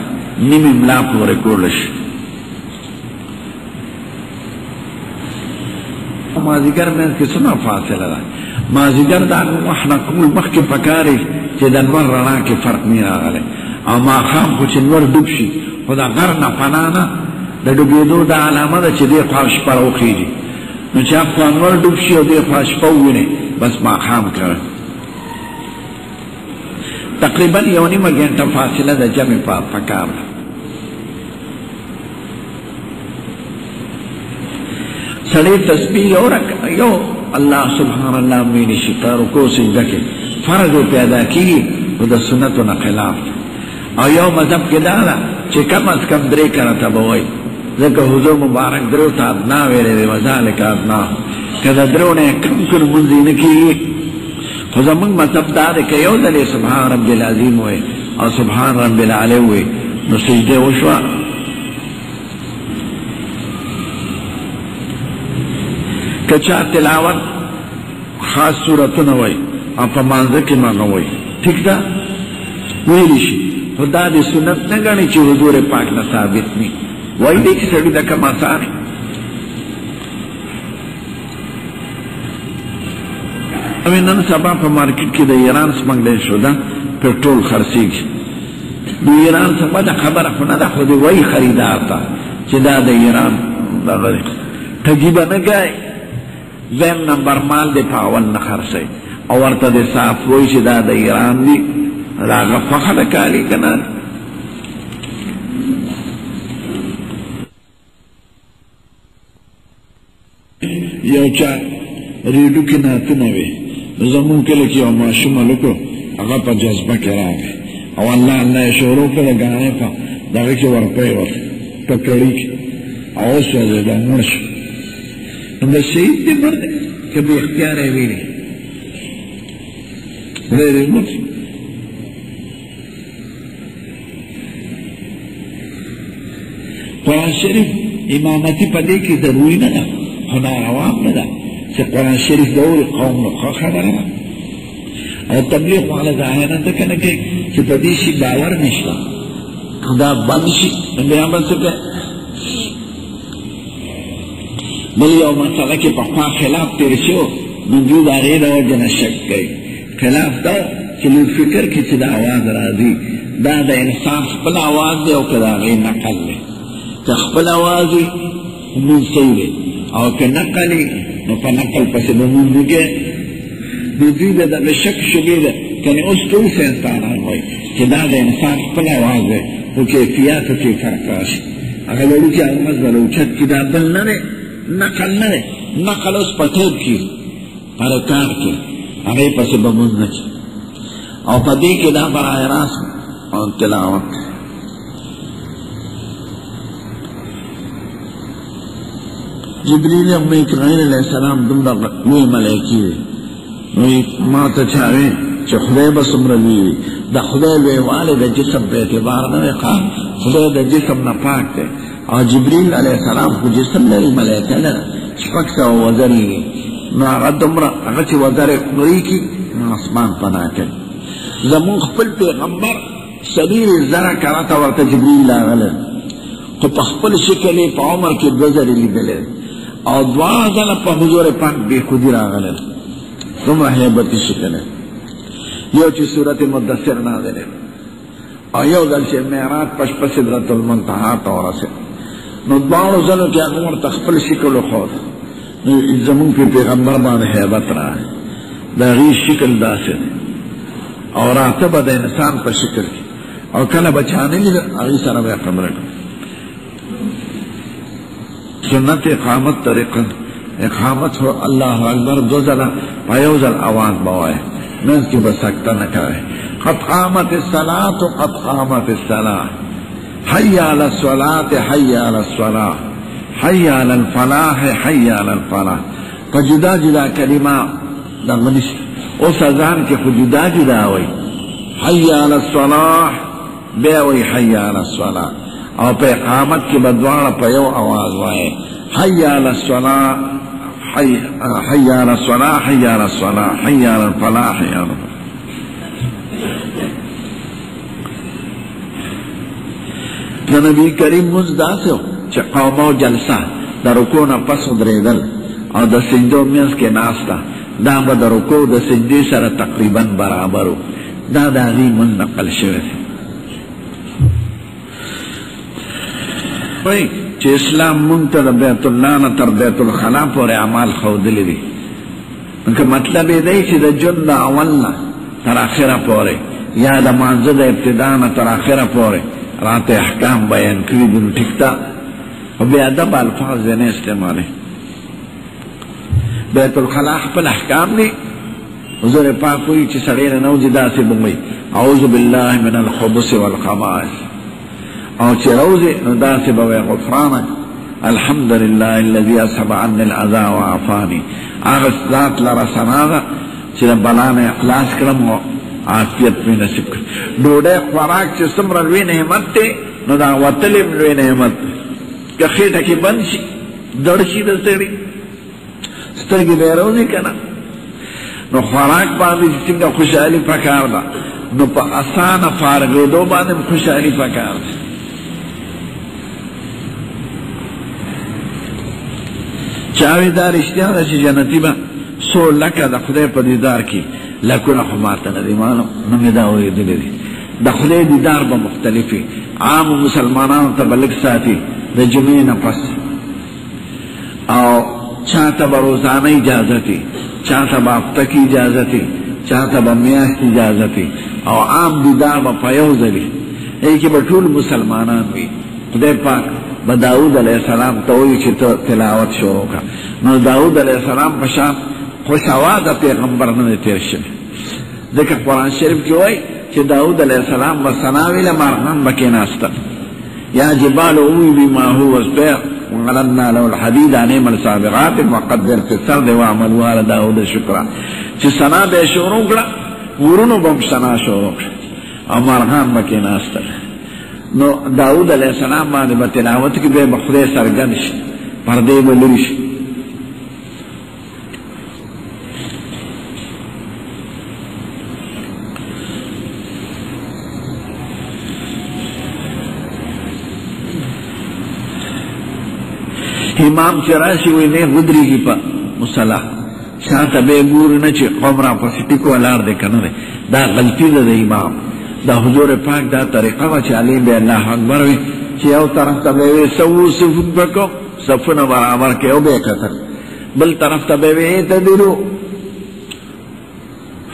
نیمې ملا پورې کولی شي مازدیګر منځ کې څومره فاصله ده مازدیګر د هغه وخت نه کول مخکې پکار چې د لمر رڼا کې فرق نه راغلی او ماښام خو چې لمر ډوب شي خو د غر نه پناه نه د ډوبېدو دا علامه ده چې دې خوا شپه راوخېږي نو چې هغه لمر ډوب شي او دې خوا شپه ووینې بس ماښام کوه تقریبا یو نیمه ګنټه فاصله د جمع پکار ده سړی تسبیح یو الله سبحان الله ویلی شي په رکوع سجده کې فرض پیدا کېږي خو د سنتو نه خلاف او یو مذهب کې دا ده چې کم از کم 3 کرته به وایي ځکه حضور مبارک 3 ته ادنا ویلی دی وذلک ادناه که د 3 نه کم کړ لمونځ یې نه کېږي خو زمونږ مطلب دا دی که یو ځل یې سبحان رب العظیم وایي او سبحان رب العلی وایي نو سجده وشوه که چا تلاوت خاص صورتونه وایي او په مانځه کې مغه وایي ټیک ده ویلی شي خو دا د سنت نه ګڼي چې حضور پاک نه ثابت ني وایي دی چې سړي د کم آسان او نن سبا په مارکیټ کې د ایران سمګل شوه پټرول خرڅېږي د ایران څخه دا خبره خو نه ده خو د وایي خریدار ته چې دا د ایران دغه دی ټګي به نه کوي دویم نمبر مال د په اول نه خرڅوي او ورته د صاف وایي چې دا د ایران دي د هغه خوښه ده کالي که نه یو چا ریډیو کې نعتونه وي زمونږ کله کې یو ماشوم هلک و هغه په جذبه کې راغی او الله الله یې شروع کړه د ګاڼې په دغه کې ورپی ورته په کړي کې او وسوځېده مړ شو نو د شهید دی مړ دی که بې اختیاره یې ویلي خدای دې مړ شي قرآن شریف امامتي په دې کې ضروري نه ده خو ناروا هم نه ده چې قرآن شریف د اوري قوم نو ښه خبره ده او تبلیغ والا ظاهرا ځکه نه کوي چې په دې شي باور نشته دا بند شي نو بیا به څه کوي بل یو مسله کې پخوا خلاف تېر شو نو دوی د هغې د وجې نه شک کوي خلاف دا چې لوډ فکر کې چې د اواز راځي دا د انسان خپل اواز دی او که د هغې نقل دی که خپل اواز وي لمونځ صحیح دی او که نقل وي نو په نقل پسې به لمونځ وکړي نو دوی د دغه شک شبې ده کنې اوس ټول ساینسدانان وایي چې دا د انسان خپل اواز دی خو کیفیاتو کې فرق راشي هغه وړوکي اواز به اوچت کي دا بل نه دی نقل نه دی نقل اوس په ټیپ کې په ریکارډ کې هغې پسې به لمونځ نه کړي او په دې کې دا براه راست او تلاوت جبریل میکائیل علیہ السلام دومره لوی ملایکې دي نو ما ته چا وی چې خدای به څومره لوی وي د خدای لویوالی د جسم په اعتبار نه دی خدای د جسم نه پاک دی او جبریل علیہ السلام خو جسم لري ملایکه نه 600 وزرې نو هغه دومره هغه چې وزرې وریږي نو اسمان پناه کوي زمونږ خپل پیغمبر سبیر زرا کرتا ورته جبریل راغله خو په خپل شکل یې په عمر کې 2 ځلې لیدلی او 2 ځله په حضور پاک بې خودي راغله څومره هیبتي شکل یو چې صورت مدثر نازله او یو ځل چې معراج په شپه سدرة المنتهى ته ورسېد نو 2 ځلو کې هغه ورته خپل شکل وښود نو زمونږ په پیغمبر باندې هیبت راغی د هغې شکل داسې دی او راته به د انسان په شکل کې او کله به چا نه لید هغې سره به یې خبره کړه سنت اقامت طریقه اقامت ہو اللہ اکبر 2 ځله په یو ځل آواز به وایه منځ کې به سکته نه کوئ قد قامت الصلاة قد قامت الصلاة حي على الصلاة حي على الصلاة حي على الفلاح حي على الفلاح فجدا جدا کلمه دغنش اوس اذان کې خو جدا جدا وایي حي على الصلاة بیا وایي حي على الصلاة او په اقامت کې به دواړه په یو آواز وایي حي على الصلاة حي على الصلاة حي على الصلاة حي على الفلاح حي على الفلاح د نبی کریم منځ داسې و چې قومه او جلسه د رکوع نه پس ودرېدل او د سجدو منځ کې ناسته دا به د رکوع د سجدې سره تقریبا برابر و دا د هغې منځ نقل شوی دی وایي چې اسلام مونږ ته د بیت الله نه تر بیت الخلا پورې اعمال ښودلي دي که مطلب یې دی چې د ژوند د اول نه تر اخره پورې یا د مانځه د ابتدا نه تر اخره پورې راته احکام بیان کړي دي نو ټیک ده خو بې ادب الفاظ یې نه استعمالوي بیت الخلا خپل احکام دي حضور پاک وایي چې سړی نه نوځي داسې به وایي اعوذ بالله من الخبث والخبائث او چې روزي نو داسې به وایي غفرانک الحمد لله الذي اذهب عني الاذى وعافاني هغه ذات لره ثنا ده چې د بلا نه اخلاص کړم او عافیت مې نصیب کړ ډوډۍ خوراک چې څومره لوی نعمت دی نو دا وتل هم لوی نعمت دی که خېټه کې بند شي دړ شي د سړي سترګې به یې روزي که نه نو خوراک باندې چې څنګه خوشحالي پکار ده نو په اسانه فارغېدو باندې هم خوشحالي پکار ده چاوی دا رښتیا ده چې جنتي به 100 لکه د خدای په دیدار کې لکونه خو ماته نه دي معلوم نو مې دا اورېدلی دي د خدای دیدار به مختلف وي عامو مسلمانانو ته به لږ ساتي د جمعې نه پس او چاته به روزانه اجازت وي چاته به هفته کې اجازت وي چاته به میاشت اجازت وي او عام دیدار به په یو ځل وي دې کې به ټول مسلمانان وي خدای پاک به داود علیه السلام ته وایي چې ته تلاوت شروع کړه نو داود علیه السلام په شان خوشاوا د پیغمبر نه تیر شوی ځکه قرآن شریف کې وایي چې داود علیه السلام به ثنا ویله مارغان به کېناسته یا جبال اووی ما هو الطير وغلبنا له الحديد نعم السابغات وقدر في السرد واعملوا على داود شکرا چې ثنا به یې شروع کړه ورونو به هم ثنا شروع کړه او مارغان به کېناستل نو داود علیه السلام باندې به تلاوت کې به خدای څرګند شي پردې به لرې شي امام چې راشي وایي نه ودرېږي په مصله شاته به یې ګوري نه چې قوم راپسې ټیک ولاړ دی که نه دی دا غلطي ده د امام دا حضور پاک دا طریقه وه چې علی به الله اکبر وي چې یو طرف ته به یې وایي سوو صفون به کوم صفونه برابر کړي او به یې کتل بل طرف ته به یې وایي اعتدلو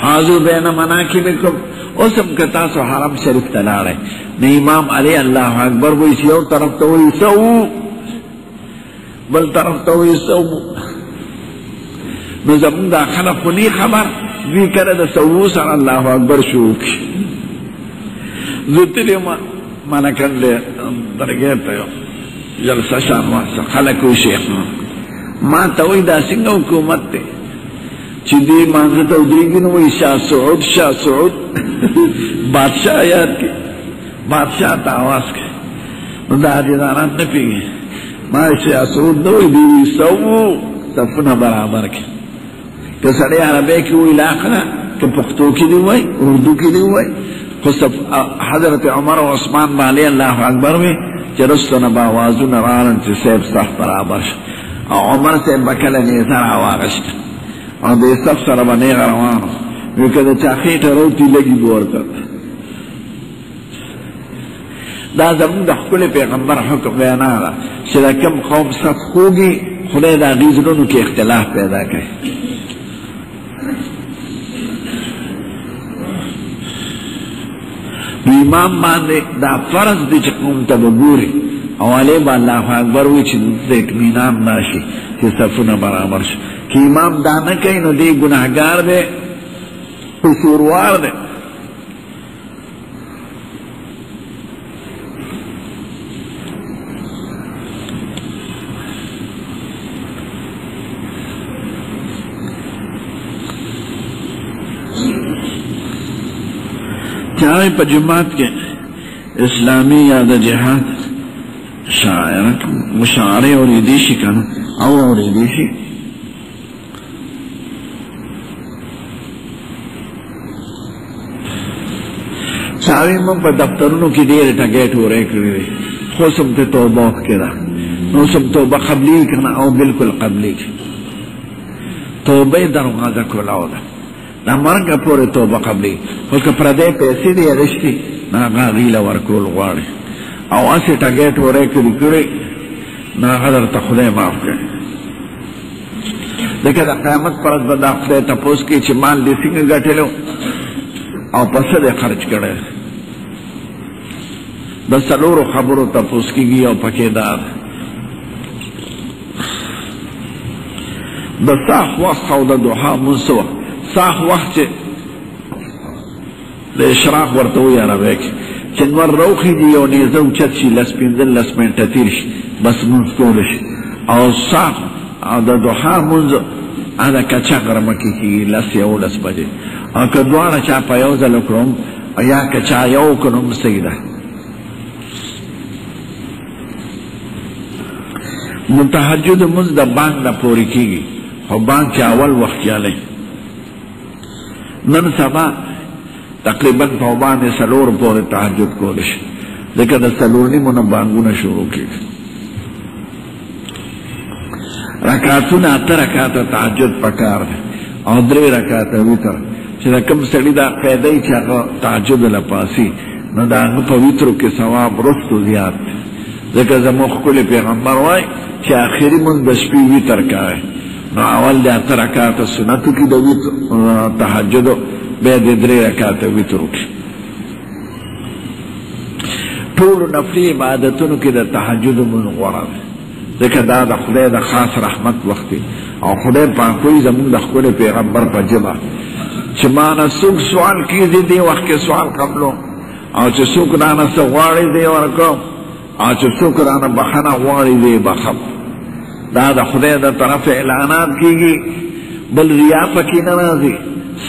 حاضو بین مناکبکم اوس هم که تاسو حرم شریف ته لاړئ نو امام علی الله اکبر وایي چې یو طرف ته وایي سوو بل طرف ته وایي سوو نو زمونږ دا خلق خو نی خبر دوی کله د سوو سره الله اکبر شروع کړي زه تللی یم ملکندې درګې ته یو جلسه شان واسه خلک وایي شیخ ما ته وایي دا څنګه حکومت دی چې دې مانځه ته ودرېږي نو وایي شاه سعود شاه سعود بادشاه یاد کړي بادشاه ته آواز کوي نو دا حاجداران نه پوهېږي ما شاه سعود نه وایي دوی وایي سوو صفونه برابر کړي که سړی عربی کې وایي لاقله که پښتو کې دې وایي اردو کې دې وایي خو حضرت عمر و عثمان بالی اللہ اکبر میں چرستو با آوازو نرارن چی سیب صف برابر شد او عمر سیب بکل نیزر آواغشت او دی صف سر بنیغ روانو وکده چاخیٹ روتی لگی بور کرد دا زمون دا خکل پیغمبر حکم بیانا دا چی دا کم قوم صف خوگی خدای دا غیزنونو کی اختلاف پیدا کری امام باندې دا فرض دی چې قوم ته وګوري او علی با الله اکبر وی چې د اطمینان راشي چې صفونه برابر شي که امام دا نه کوي نو دی ګناهګار دی قصوروار دی چاہے پا جماعت کے اسلامی یا دا جہاد مشاعرے اور ایدیشی کنا اور ایدیشی چاہے من پا دفترونو کی دیر ٹاگیٹ ہو رہے کردے خوصم تے توبہ کرا نوسم توبہ قبلی کنا او بالکل قبلی توبہ دروازہ کلاو دا نا مرنگا پوری توبہ قبلی خلکا پردے پیسی دی رشتی نا غاغیل ورکول غواری او اسی ٹاگیٹ ہو رہے کری نا حضرت خدای معاف کرے دیکھا دا قیامت پرد بدا خدای تپوس کی چی مال دی سنگ گٹے لو او پسد خرچ کرے دا سلور خبرو تپوس کی گی او پکی دار دا صاف وقت او دا دوحا منسو صاح وقت چه دا اشراق ورطوی عربه که چنور روخی دی یو نیزو چت شی لس پینزل لس منٹا تیر شی بس منز کولش او صاح او دا دوحا منزو ادا کچا غرمکی کی لس یو لس بجے او کدوانا چا پا یو زلو کرم یا کچا یو کنم سیده متحجد منز دا بانگ دا پوری کی گی او بانگ چا اول وقت یالی نن سبا تقریبا فوبان سلور پور تحجد کولش لیکن دا سلور نی منا بانگونا شروع کی رکاتونا اتا رکاتا تحجد پکار دے او دری رکاتا ویتر چی دا کم سڑی دا قیدی چاقا تحجد لپاسی نا دا انگو پا ویترو کی ثواب رستو زیاد دے لیکن زموخ کل پیغمبر وائی چی آخری من دشپی ویتر کائے نو اول دی اتا رکاتا سنتو کی دا تحجدو بید دری رکاتا ویترو کی طول نفلی عبادتونو کی دا تحجدو من غرد دیکھا دا خدای دا خاص رحمت وقتی او خدای پاکوی زمون دا خدای پیغمبر پا جبا چه مانا سوک سوال کیزی دی وقت کے سوال قبلو او چه سوک رانا سغواری دی ورکو او چه سوک رانا بخنا غواری دی بخب دا خدای دا طرف اعلانات کیگی بل ریا پکی نرازی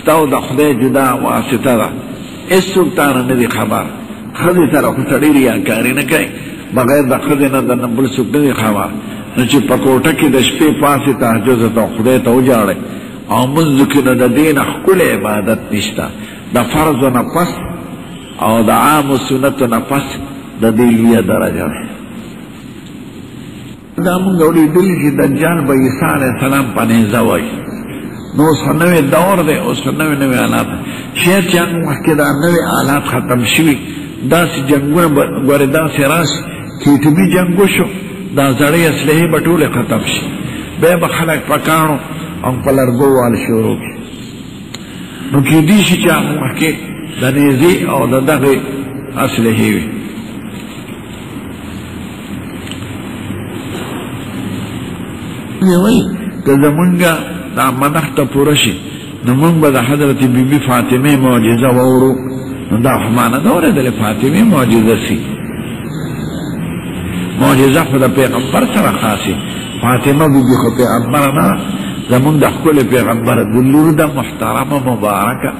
ستاو دا خدای جدا واسطه دا اس سلطان ندی خبر خدای سر خسڑی ریاکاری نکای بغیر دا خدای نا دا نبل سک ندی خبر نچه پکوٹا کی دا شپی پاسی تحجوز تا خدای تا اجاڑے او منذ کی دا دین اخکل عبادت نشتا دا فرض و نفس او دا عام و سنت و نفس دا دیلوی درجہ ہے دا منگا اولی دلی کی دجال با عیسیٰ علیہ السلام پانیزہ وائی نو اس پر نوی دور دے اس پر نوی آلات شاید چاند وقت دا نوی آلات ختم شوی دا سی جنگون گوری دا سی راس کیتمی جنگو شو دا زڑی اسلحی بطول ختم شی بے بخلق پکانو ام پلرگو وال شروع کی نو کی دیشی چاند وقت دا نیزی او دا دغی اسلحی وی وی که زمونگا دا منخت پورشی نمونگ با دا حضرت بی بی فاطمه معجزه وورو دا حمانه دوره دل فاطمه معجزه سی معجزه خود پیغمبر سر خاصی فاطمه بی بی خود پیغمبر نا زمونگ دا خکل پیغمبر دلور دا محترم مبارکه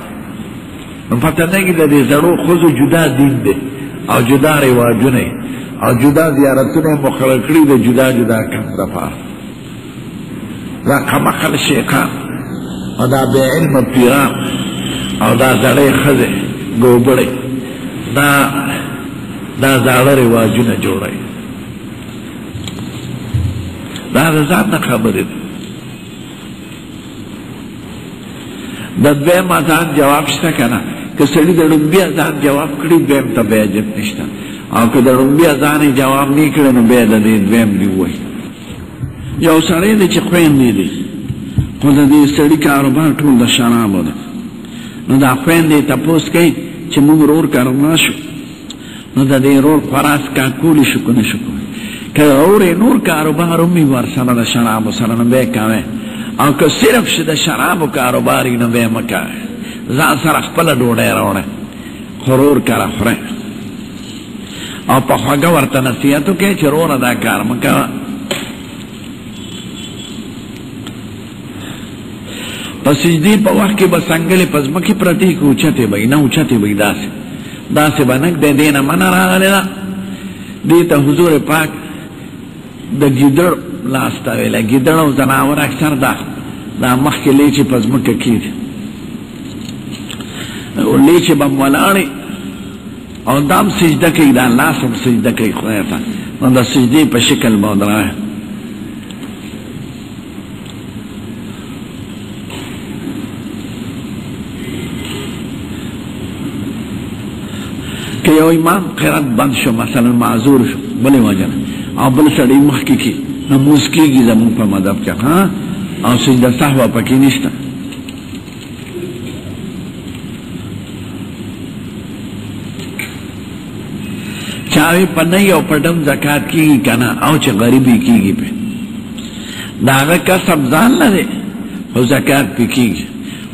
پتہ نگی دا دی زرو خوز جدا دین دے او جدا رواجونه او جدا زیارتونه مخلقی دا جدا جدا کم دفار دا کمقل شیخان او دا بے علم پیران او دا زڑے خزے گوبڑے دا زاړه رواجونه جوړوي، دا د ځان نه خبرې ده. د دویم اذان جواب شته که نه؟ که سړي د لومبي اذان جواب کړي دویم ته بیا حاجت نشته، او که د لومبي اذان یې جواب نه کړی نو بیا د دې دویم دې ووایي. یو سړی دی چې خویندې دی، خو د دې سړي کاروبار ټول د شرابو ده. نو دا خویندې تپوس کوي چې موږ رور کارنا شو، نو د دې رور خراس کا کولی شو که نه شو کولی. که رور یې نور کاروبار هم وي ورسره د شرابو سره نو بیا یې کوئ، او که صرف چې د شرابو کاروبار وي نو بیا یې مه کوئ. ځان سره خپله ډوډۍ راوړئ، خو رور کره خورئ، او په خوږه ورته نصیحت وکړئ چې روره دا کار مه کوه. په سجدې په وخت کې به څنګلې په ځمکې پرتې که اوچتې به نه اوچتې به داسې به نک دی. دې نه منع راغلې ده، دې ته حضور پاک د ګیدړ لاس ته ویلی. ګیدړ او ځناور اکثر دا مخکې لیچې په ځمکه کېږي، لیچې به م ولاړې او دا هم سجده کوي، دا لاس هم سجده کوي خدای ته، نو د سجدې په شکل به ودرغی. که یو امام قرات بند شو مثلا معذور شو بلې وجه نه، او بل سړی مخکې کي نو مونځ کېږي زمونږ په مذهب کې، او سجده سهوه پکې نشته. چاوی په نی او په ډم زکات کېږي که نه، او چې غریبي کېږي پې د هغه کسب ځان نه دی، خو زکات پې کېږي.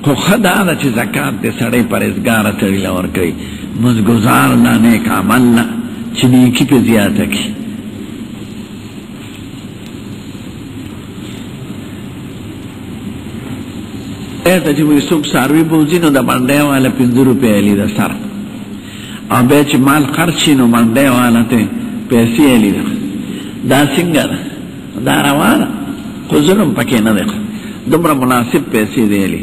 خو ښه دا ده چې زکات د سړی پرهېزګاره سړي له ورکوي، مزګزار نه، نیک عمل نه، چې نیکي پې زیاته کړي. ته چې وایي څوک څاروي بوځي نو د منډۍ والا 5 روپۍ علي ده سر، او بیا چې مال خرڅ شي نو منډۍ والا ته پیسې علي ده. دا څنګه ده؟ دا روا ده، خو ظلم پکې نه دی، دومره مناسب پیسې دی علي،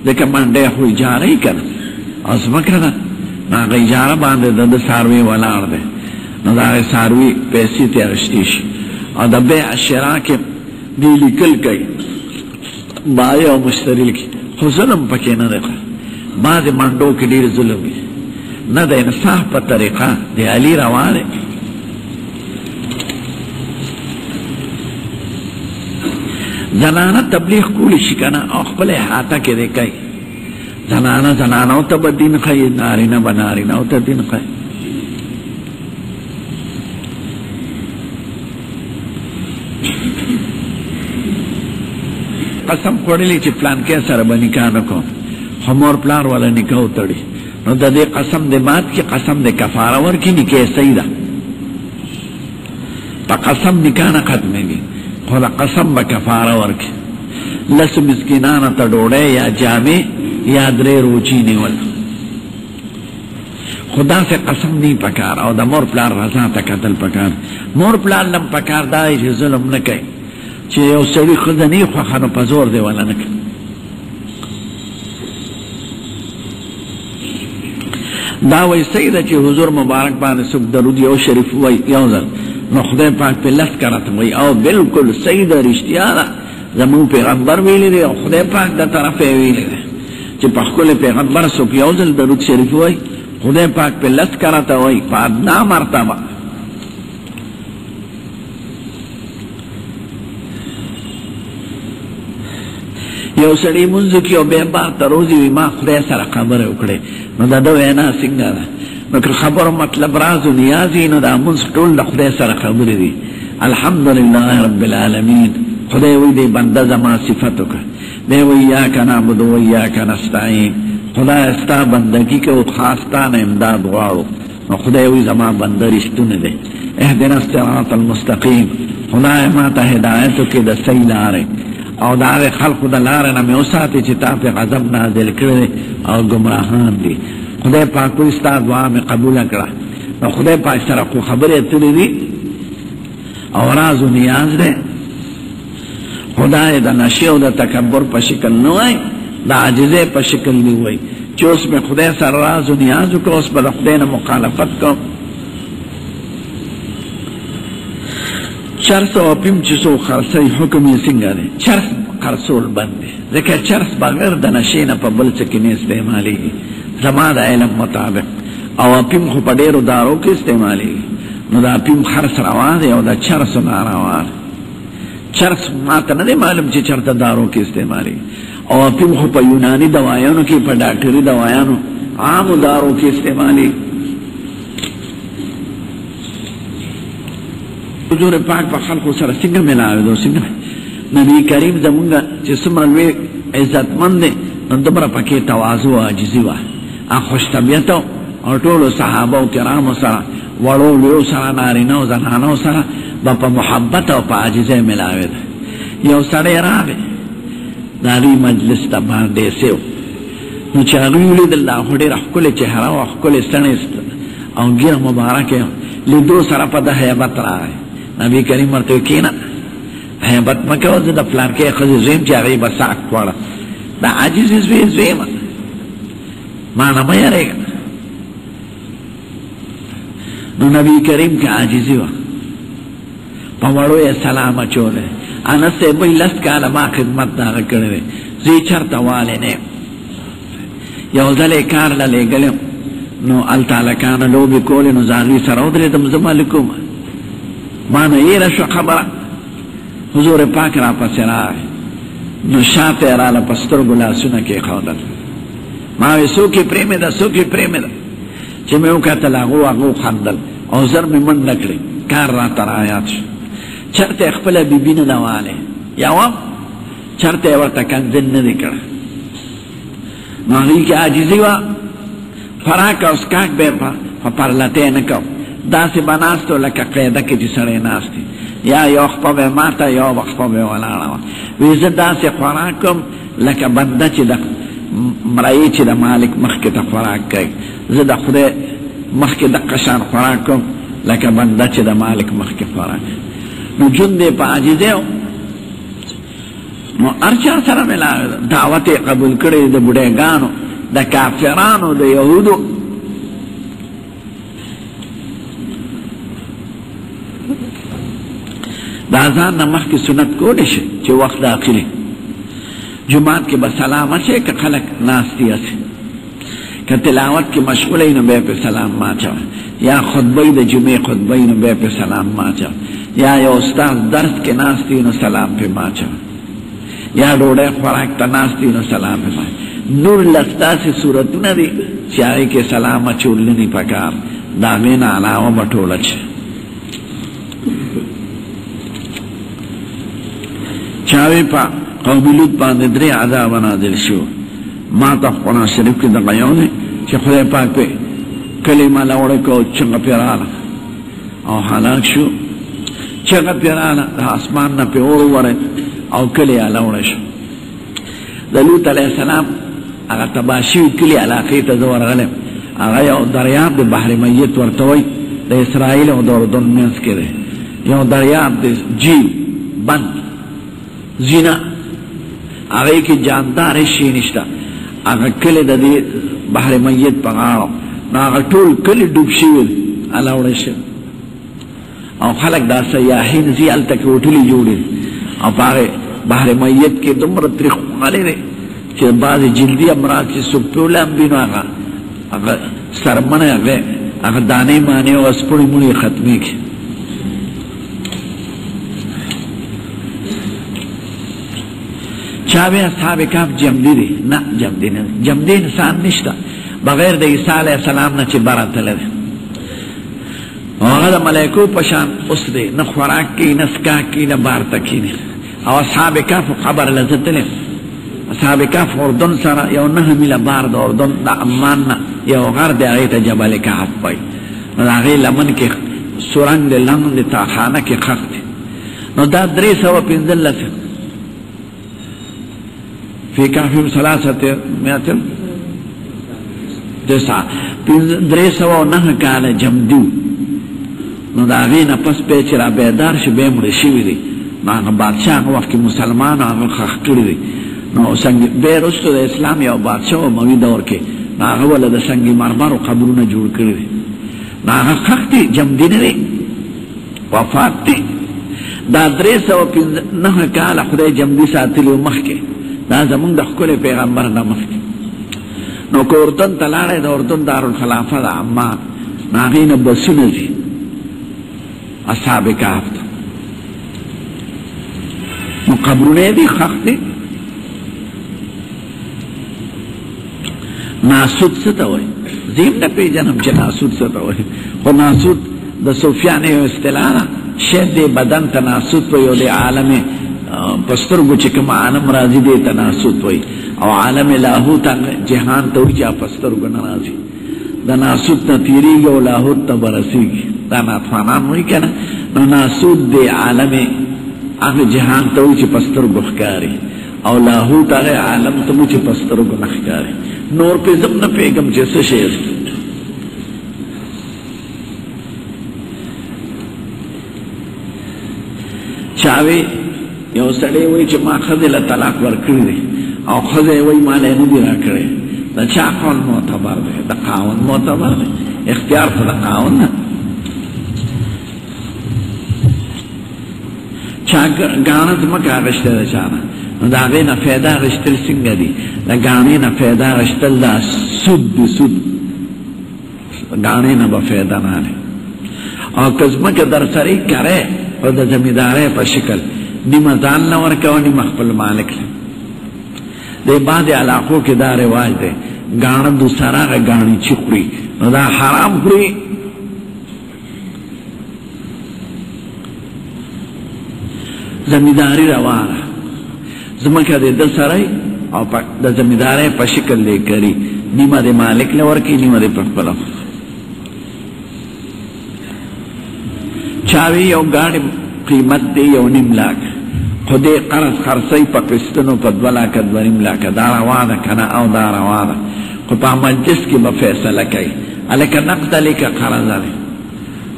ځکه منډۍ خو اجاره یې که نه، او ځمکه ده، نو هغه اجاره باندې د څاروي ولاړ دی، نو د هغې څاروي پیسې ترې اخیستې شي. او د بیع شرا کې دی لیکل کوي، بایع او مشتري لیکي، خو ظلم پکې نه دی. بعضې منډو کې ډېر ظلم وي، نه د انصاف په طریقه د علي روا دی. زنانه تبلیغ کولی شي که نه، او خپل احاطه کې دی کوي. زنانو ته به دین ښیي، نارینه به نارینهو ته دین ښیي. قسم خوړلی چې پلانکۍ سره به نکاح نه کوم، خو مور پلار والا نکاح وتړي، نو د دې قسم د مات کې قسم د کفاره ورکړي، نکاح صحیح ده. په قسم نکاح نه ختمېږي، خو د قسم به کفاره ورکړي. 10 مسکینانو ته ډوډۍ یا جامې یا 3 روچي نیول، خو داسې قسم نه پکار، او د مور پلار رضا ته کتل پکار. مور پلار لم پکار دا چې ظلم نه کوي، چې یو سړي ښځه نه یې خوښه نو په زور دی ولا نه کوي. دا وایي صحیح ده چې حضور مبارک باندې څوک درود یو شریف وایي یو ځل، نو خدای پاک پې 10 کرته وایي، او بلکل صحیح ده، رښتیا ده، زمونږ پیغمبر ویلی دی او خدای پاک د طرفه یې ویلی دی چې په ښکلی پیغمبر څوک یو ځل درود شریف وایي، خدای پاک پې 10 کرته وایي په ادنا مرتبه. یو سړی مونځ کې او بیا بار ته روزي وي، ما خدای سره خبرې وکړې، نو د ده وینا څنګه ده؟ نو که خبرو مطلب راز و نیاز وي، نو دا مونځ ټول د خدای سره خبرې دي. الحمدلله رب العالمین. خدای وایي دی بنده زما صفت وکړه، دی وایي ایاک نعبد و ایاک نستعین، خدای ستا بندګي کوو، خاص تا نه امداد غواړو. نو خدای وایي زما بنده رښتونی دی. اهدنا الصراط المستقیم، خدای ما ته هدایت وکړي د صحیح لارې، او د هغې خلقو د لارې نه مې وساتې چې تا پې غضب نازل کړی او ګمراهان دي. خدای پاک وایي ستا دعا مې قبوله کړه. نو خدای پاک سره خو خبرې اترې دي او راز و نیاز دی. خدای د نشي او د تکبر په شکل نه وایي، د عاجزۍ په شکل نه وایي، چې اوس مې خدای سره راز و نیاز وکړه، اوس به د خدای نه مخالفت کوم. چرس او اپیم چې څوک خرڅوي حکم یې څنګه دی؟ چرس خرڅول بند دی، ځکه چرس بغیر د نشې نه په بل څه کې نه استعمالېږي زما د علم مطابق، او اپیم خو په ډېرو دارو کې استعمالېږي. نو د اپیم خرڅ روا دی او د چرسو ناروا دی. چرس ما ته نه دی معلوم چې چېرته دارو کې استعمالېږي، او اپیم خو په یوناني دوایانو کې، په ډاکټري دوایانو عامو دارو کې استعمالېږي. حضور پاک په خلقو سره څنګه ملاوي دو څنګه نبی کریم زمونږ چې څومره لوی عزتمند دی نو دومره پکې تواضع او عاجزي وه، خوش طبیعت او ټولو صحابه او کرامو سره، وړو لویو سره، نارینه او زنانو سره به په محبت او په عاجزۍ ملاوي ده. یو سړی راغی د هغوی مجلس ته باندې سیو، نو چې هغوی ولیدل دا خو ډېره ښکلې چهره وه، ښکلې ستڼې او ږیره مبارکه لیدو سره په ده هیبت راغی. نبی کریم ورته وی کښېنه، هیبت مه کوه، زه د پلانکۍ ښځې زوی یم چې هغې به ساک خوړه، د عاجزې زوی یم، ما نه مه یېرېږه. نو نبی کریم کې عاجزي وه، په وړو یې سلام اچولی. انس صاحب وایي 10 کاله ما خدمت د هغه کړی دی، زه یې چېرته والی نه یم. یو ځل یې کار له لېږلی نو هلته هلکانو لوبې کولې، نو زه هغوی سره ودرېدم، زه مالک وم، ما نه یېره شوه خبره. حضور پاک را پسې راغی، نو شاته یې راله په سترګو لاسونه کېښودل. ما وی څوک یې پرېمېده، څوک یې پرېمېده. چې مې وکتل هغو خندل او زر مې منډه کړې، کار راته رایاد شو. چېرته یې خپله بیبي نه ده والی، یا وم چېرته یې ورته کنځل نه دی کړی. نو هغوی کې عاجزي وه، فراق او سکاک به یې په پرلتی نه کو، داسې به ناست و لکه قاعده کې چې سړی ناست وي، یا یو خپه به یې ماته یو خپه به یې ولاړه وه. وی زه داسې خوراک کوم لکه بنده چې د مرایي چې د مالک مخکې ته خوراک کوي، زه د خدای مخکې دقه شان خوراک کوم لکه بنده چې د مالک مخکې خوراک. نو ژوند یې په عاجزۍ و، نو هر چا سره ملاوي ده. دعوت یې قبول کړی د بوډېګانو، د کافرانو، د یهودو. د اذان نه مخکې سنت کولی شي چې وخت داخلي جماعت کې به سلام اچوي، که خلک ناستي هسې، که تلاوت کې مشغوله وي نو بیا پې سلام مه اچوه، یا خطبه د جمعې خطبه وي نو بیا پې سلام مه اچوه، یا یو استاد درس کې ناست وي نو سلام پې مه اچوه، یا ډوډۍ خوراک ته ناست وي نو سلام پې مه اچوه. 19 داسې صورتونه دي چې هغې کې سلام اچول نه دي پکار، د هغې نه علاوه به ټول اچي. چاوی پا قوم لوط باندې 3 عذاب نازل شو. ما ته قرآن شریف کې دغه یو دی چې خدای پاک پې کلمه لوړه کو، چغه پې راغله او هلاک شو. چغه پې راغله، د اسمان نه پې اور وورېد او کلی یې لوړه شو. د لوط علیه السلام هغه تباه شوي کلي علاقې ته زه ورغلم، هغه یو دریاب د بحر میت ورته وایي، د اسرائیل او د اردن منځ کې دی یو دریاب دی، جیل بند زینا، هغې کې جانداره شی نشته. هغه کلی د دې بحر میت په غاړه، نو هغه ټول کلی ډوب شوي دي، الاوړه شوي، او خلک دا سیاحین ځي هلته کې هوټلې جوړې، او په هغې بحر میت کې دومره تریخ خولې دی چې بعضې جلدي امراض چې څوک پې ولامبي نو هغه سرمنې هغه دانې مانې او سپړې مړې ختمېږي. چاوی اصحاب کهف جمدی دی؟ نه جمدی نه، جمدی انسان نشته بغیر د عیسی علیه السلام نه چې بره تللی دی، او هغه د ملایکو په شان اوس دی، نه خوراک کوي، نه څښاک کوي، نه بار ته کښېني. او اصحاب کهف قبر له زه تللی، اصحاب کهف اردن سره یو 9 میله بار د اردن د عمان نه یو غر دی، هغې ته جبل کهف وایي. نو د هغې لمن کې سرنګ دی، لنګ دی، تاخانه کې خښ دی. نو دا 315 فی کهفهم 309 کاله جمدي. نو د هغې نه پس بیا چې را بیدار شي بیا مړه شوي دي. نو هغه بادشاه هغه وخت کې مسلمان هغه ښخ کړي دي. نو بیا وروسته د اسلام یو بادشاه و اموي دور کې هغه ولا د سنگ مرمرو قبرونه جوړ کړي دي هغه خښ دي جمدي نه دی وفات دی دا 309 کاله خدای جمدي ساتلی و مخکې دا زمونږ د ښکلي پیغمبر نه مخکې نو که اردن ته لاړی د اردن دارالخلافه ده عمان نو هغې نه بسونه ځي اصحاب کهف ته نو قبرونه یې دي ښخ دي ناسود څه ته وایي زه هم نه پېژنم چې ناسود څه ته وایي خو ناسود د صوفیانو یو اصطلاح ده شاید دې بدن ته ناسود وایي او د عالم په سترګو چې کوم عالم راځي دې ته ناسود وایي او عالم لاهوت جهان ته وایي چې په سترګو نه راځي د ناسود نه تېرېږي او لاهوت ته به رسېږي دا ناتوانان وایي که نه نو ناسود د عالم هغه جهان ته وایي چې په سترګو ښکاري او لاهوت هغه عالم ته وایي چې په سترګو نه ښکاري نور پې زه نه پوهېږم چې څه شی چاوی یو سړی وایي چې ما ښځې له طلاق ورکړی دی او ښځه یې وایي ما له یې نه دي راکړی د چا قول معتبر دی د خاوند معتبر دی اختیار خو د خاوند نه چا ګاڼه ځمکه اخېستی د چا نه نو د هغې نه فایده اخېستل څنګه دي د ګاڼې نه فایده اخېستل دا سود دي سود ګاڼې نه به فایده نه لري او که ځمکه در سره یې کرې او د زمیندارۍ په شکل نیمه ځان نه ورکوه نیمه خپل مالک له د بعضې علاقو کې دا رواج دی ګاڼه دوسره هغه ګاڼې چې خوري نو دا حرام خوري زمینداري روا ده ځمکه د ده سره او د زمیندارۍ په شکل دی کړي نیمه د مالک له ورکوي نیمه د په خپله چاوی یو گاڑی قیمت دی 1.5 لاک خودی قرض خرسی پا قسطنو پا 2 لاک 2.5 لاک دا روا ده کنا او دا روا ده خو پا مجلس کی با فیصله کئی علیکا نقد علیکا قرض علی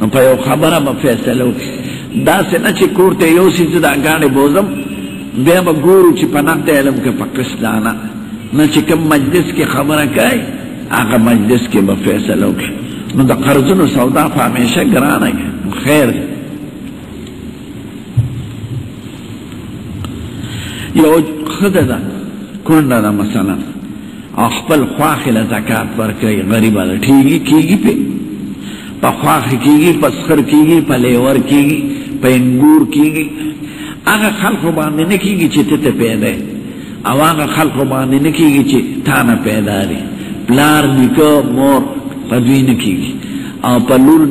نو پا یو خبره با فیصله کی دا سنا چی کورتے یو سیز دا گاڑی بوزم بیا با گورو چی پا نقد علم که پا قسط دانا نا چی کم مجلس کی خبره کئی آقا مجلس کی با فیصله کی نو دا قرضونو سودا پا همیشه گرانه گی خیر یو خزه ده کونډه ده مثلا او خپل خواښې له زکات ورکوي غریبه ده کېږي پې په خواښې کېږي په سخر کېږي په لیور کېږي په انګور کېږي هغه خلقو باندې نه کېږي چې ته ته پیدا او هغه خلقو باندې نه کېږي چې تا نه پیدا دی پلار نیکه مور په دوی نه کېږي او په لور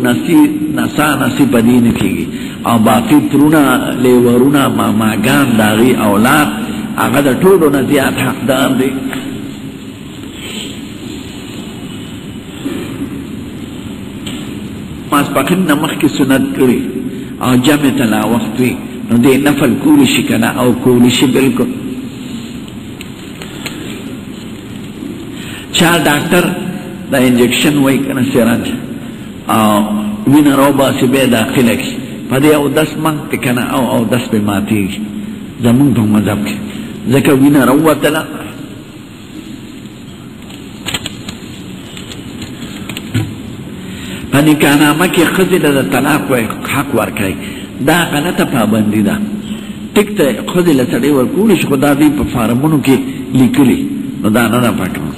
نسا نسی په دې نه کېږي او باقي ترونه لیورونه ماماګان د هغې اولاد هغه د ټولو نه زیات حقدار دی ماسپښین نه مخکې سنت کړي او جمع ته لا وخت وي نو دې نفل کولی شي که نه او کولی شي بلکل چا ډاکټر دا انجکشن وایي که نه سرنج او وینه راوباسي بیا یې داخله کړي په دې اودس منګ دی که نه او اودس پې ماتېږي زمونږ په مذهب کې ځکه وینه راووتله په نکاحنامه کې ښځې له د طلاق حق ورکوي دا غلطه پابندي ده ټیک ته ښځې له سړی ورکولی شي خو دا دوی په فارمونو کې لیکلي نو دا نه ده پکار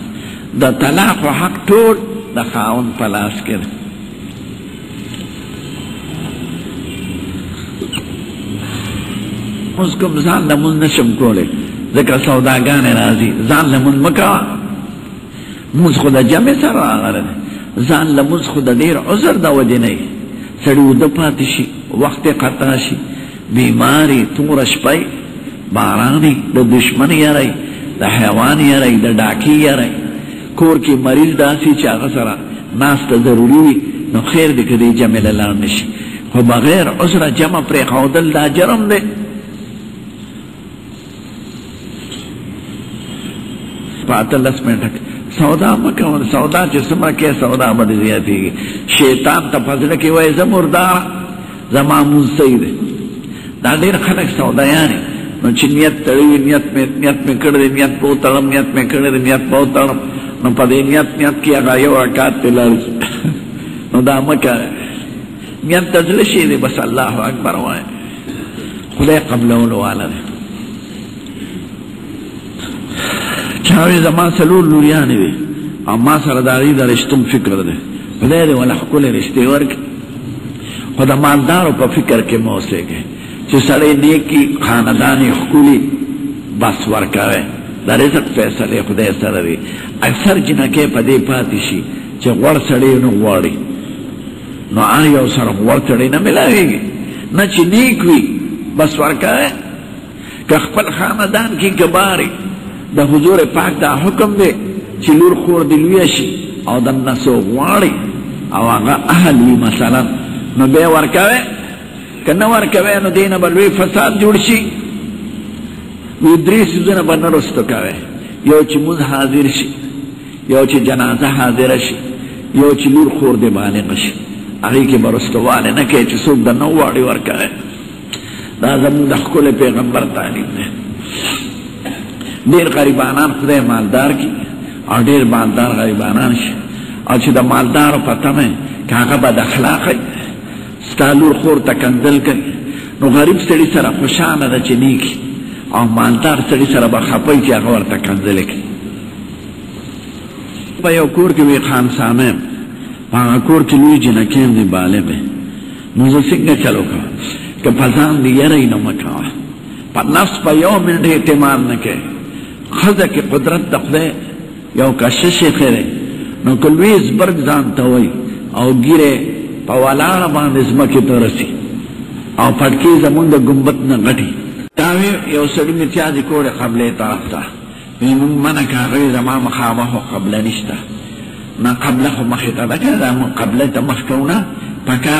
د طلاق حق ټول د خاوند په لاس کې ده اوس کوم ځان لمونځ نشم کولی ځکه سوداګانې راځي ځان لمونځ مه کوه مونځ خو د جمع سره راغلی دی ځان لمونځ خو د ډېر عذر د وجې نه وي سړي اوده پاتې شي وخت یې قطع شي بیماري توره شپی باراني د دشمن یری د حیوان یری د ډاکي یری کور کې مریض داسې چې هغه سره ناسته ضروري وي نو خیر دی که دی جمع له لاړ نه شي خو بغیر عذره جمع پرېښودل دا جرم دی په 18 منټه سودا مه کوه سودا چې څومره کې سودا به دې زیاتېږي شیطان ته په زړه کې وایي زه مرداره زما مونځ صحیح دی دا ډېر خلک سودایان نو چې نیت تړي نیت مې کړی دی نیت به وتړم نیت مې کړی دی نیت به وتړم نو پا دی نیت کی اگا یو رکات تی لرز نو دا مکا نیت تزلشی دی بس اللہ اکبر وائے خدای قبل اولو والا دی چاوی زمان سلور لوریانی دی اما سرداری دا رشتم فکر دی خدای دی والا حکول رشتی ورک خدا مالدارو پا فکر کے موسے گئے چو سڑے نیکی خاندانی حکولی بس ورکاوے دا رزق فیصلے خدای سر دی اکثر جنکے پا دی پاتی شی چو غور سڑے نو غواری نو آیو سر غور سڑے نا ملاوے گی نا چی نیک وی بس ورکاوے کہ خپل خاندان کی کباری دا حضور پاک دا حکم دے چی لور خور دلویشی او دا نسو غواری او آغا احلی مثلا نو بے ورکاوے کہ نو ورکاوے نو دینا بلوی فساد جوڑ شی وی دری سیزن با نرستو کاوے یو چی مز حاضر شی یو چی جنازہ حاضر شی یو چی لور خور دے بالغ شی اگی کے برستو والے نکے چی سوک دا نو واری ورکاوے دا زمون دا خکول پیغمبر تعلیم دے دیر غریبانان خدای مالدار کی اور دیر مالدار غریبانان شی اور چی دا مالدار پتا میں کہ آقا بد اخلاقی ستالور خور تا کنزل کری نو غریب سڑی سر خوشانه دا چی نیکی او مالدار سڑی سر بخپای چی آقا ورطا کنزل کری پا یو کور کی وی خان سامیم پا کور کی لوی جنکیم دی بالے بے نوزو سنگا چلو کا کہ پزان دی یرئی نمکاوا پا نفس پا یو منٹ اعتماد نکے خزا کی قدرت دخدے یو کشش خیرے نو کلوی ازبرگ زانتاوئی او گیرے پا والانا باند ازمکی ترسی او پڑکی زمون دا گمبت نا غٹی تاوی یو سڑی متیازی کوڑ قبل طرف تا من منکا غیر زمان مخامخو قبل نشتا نا قبلخو مخیطا دا که دا من قبل تا مخکونا پکا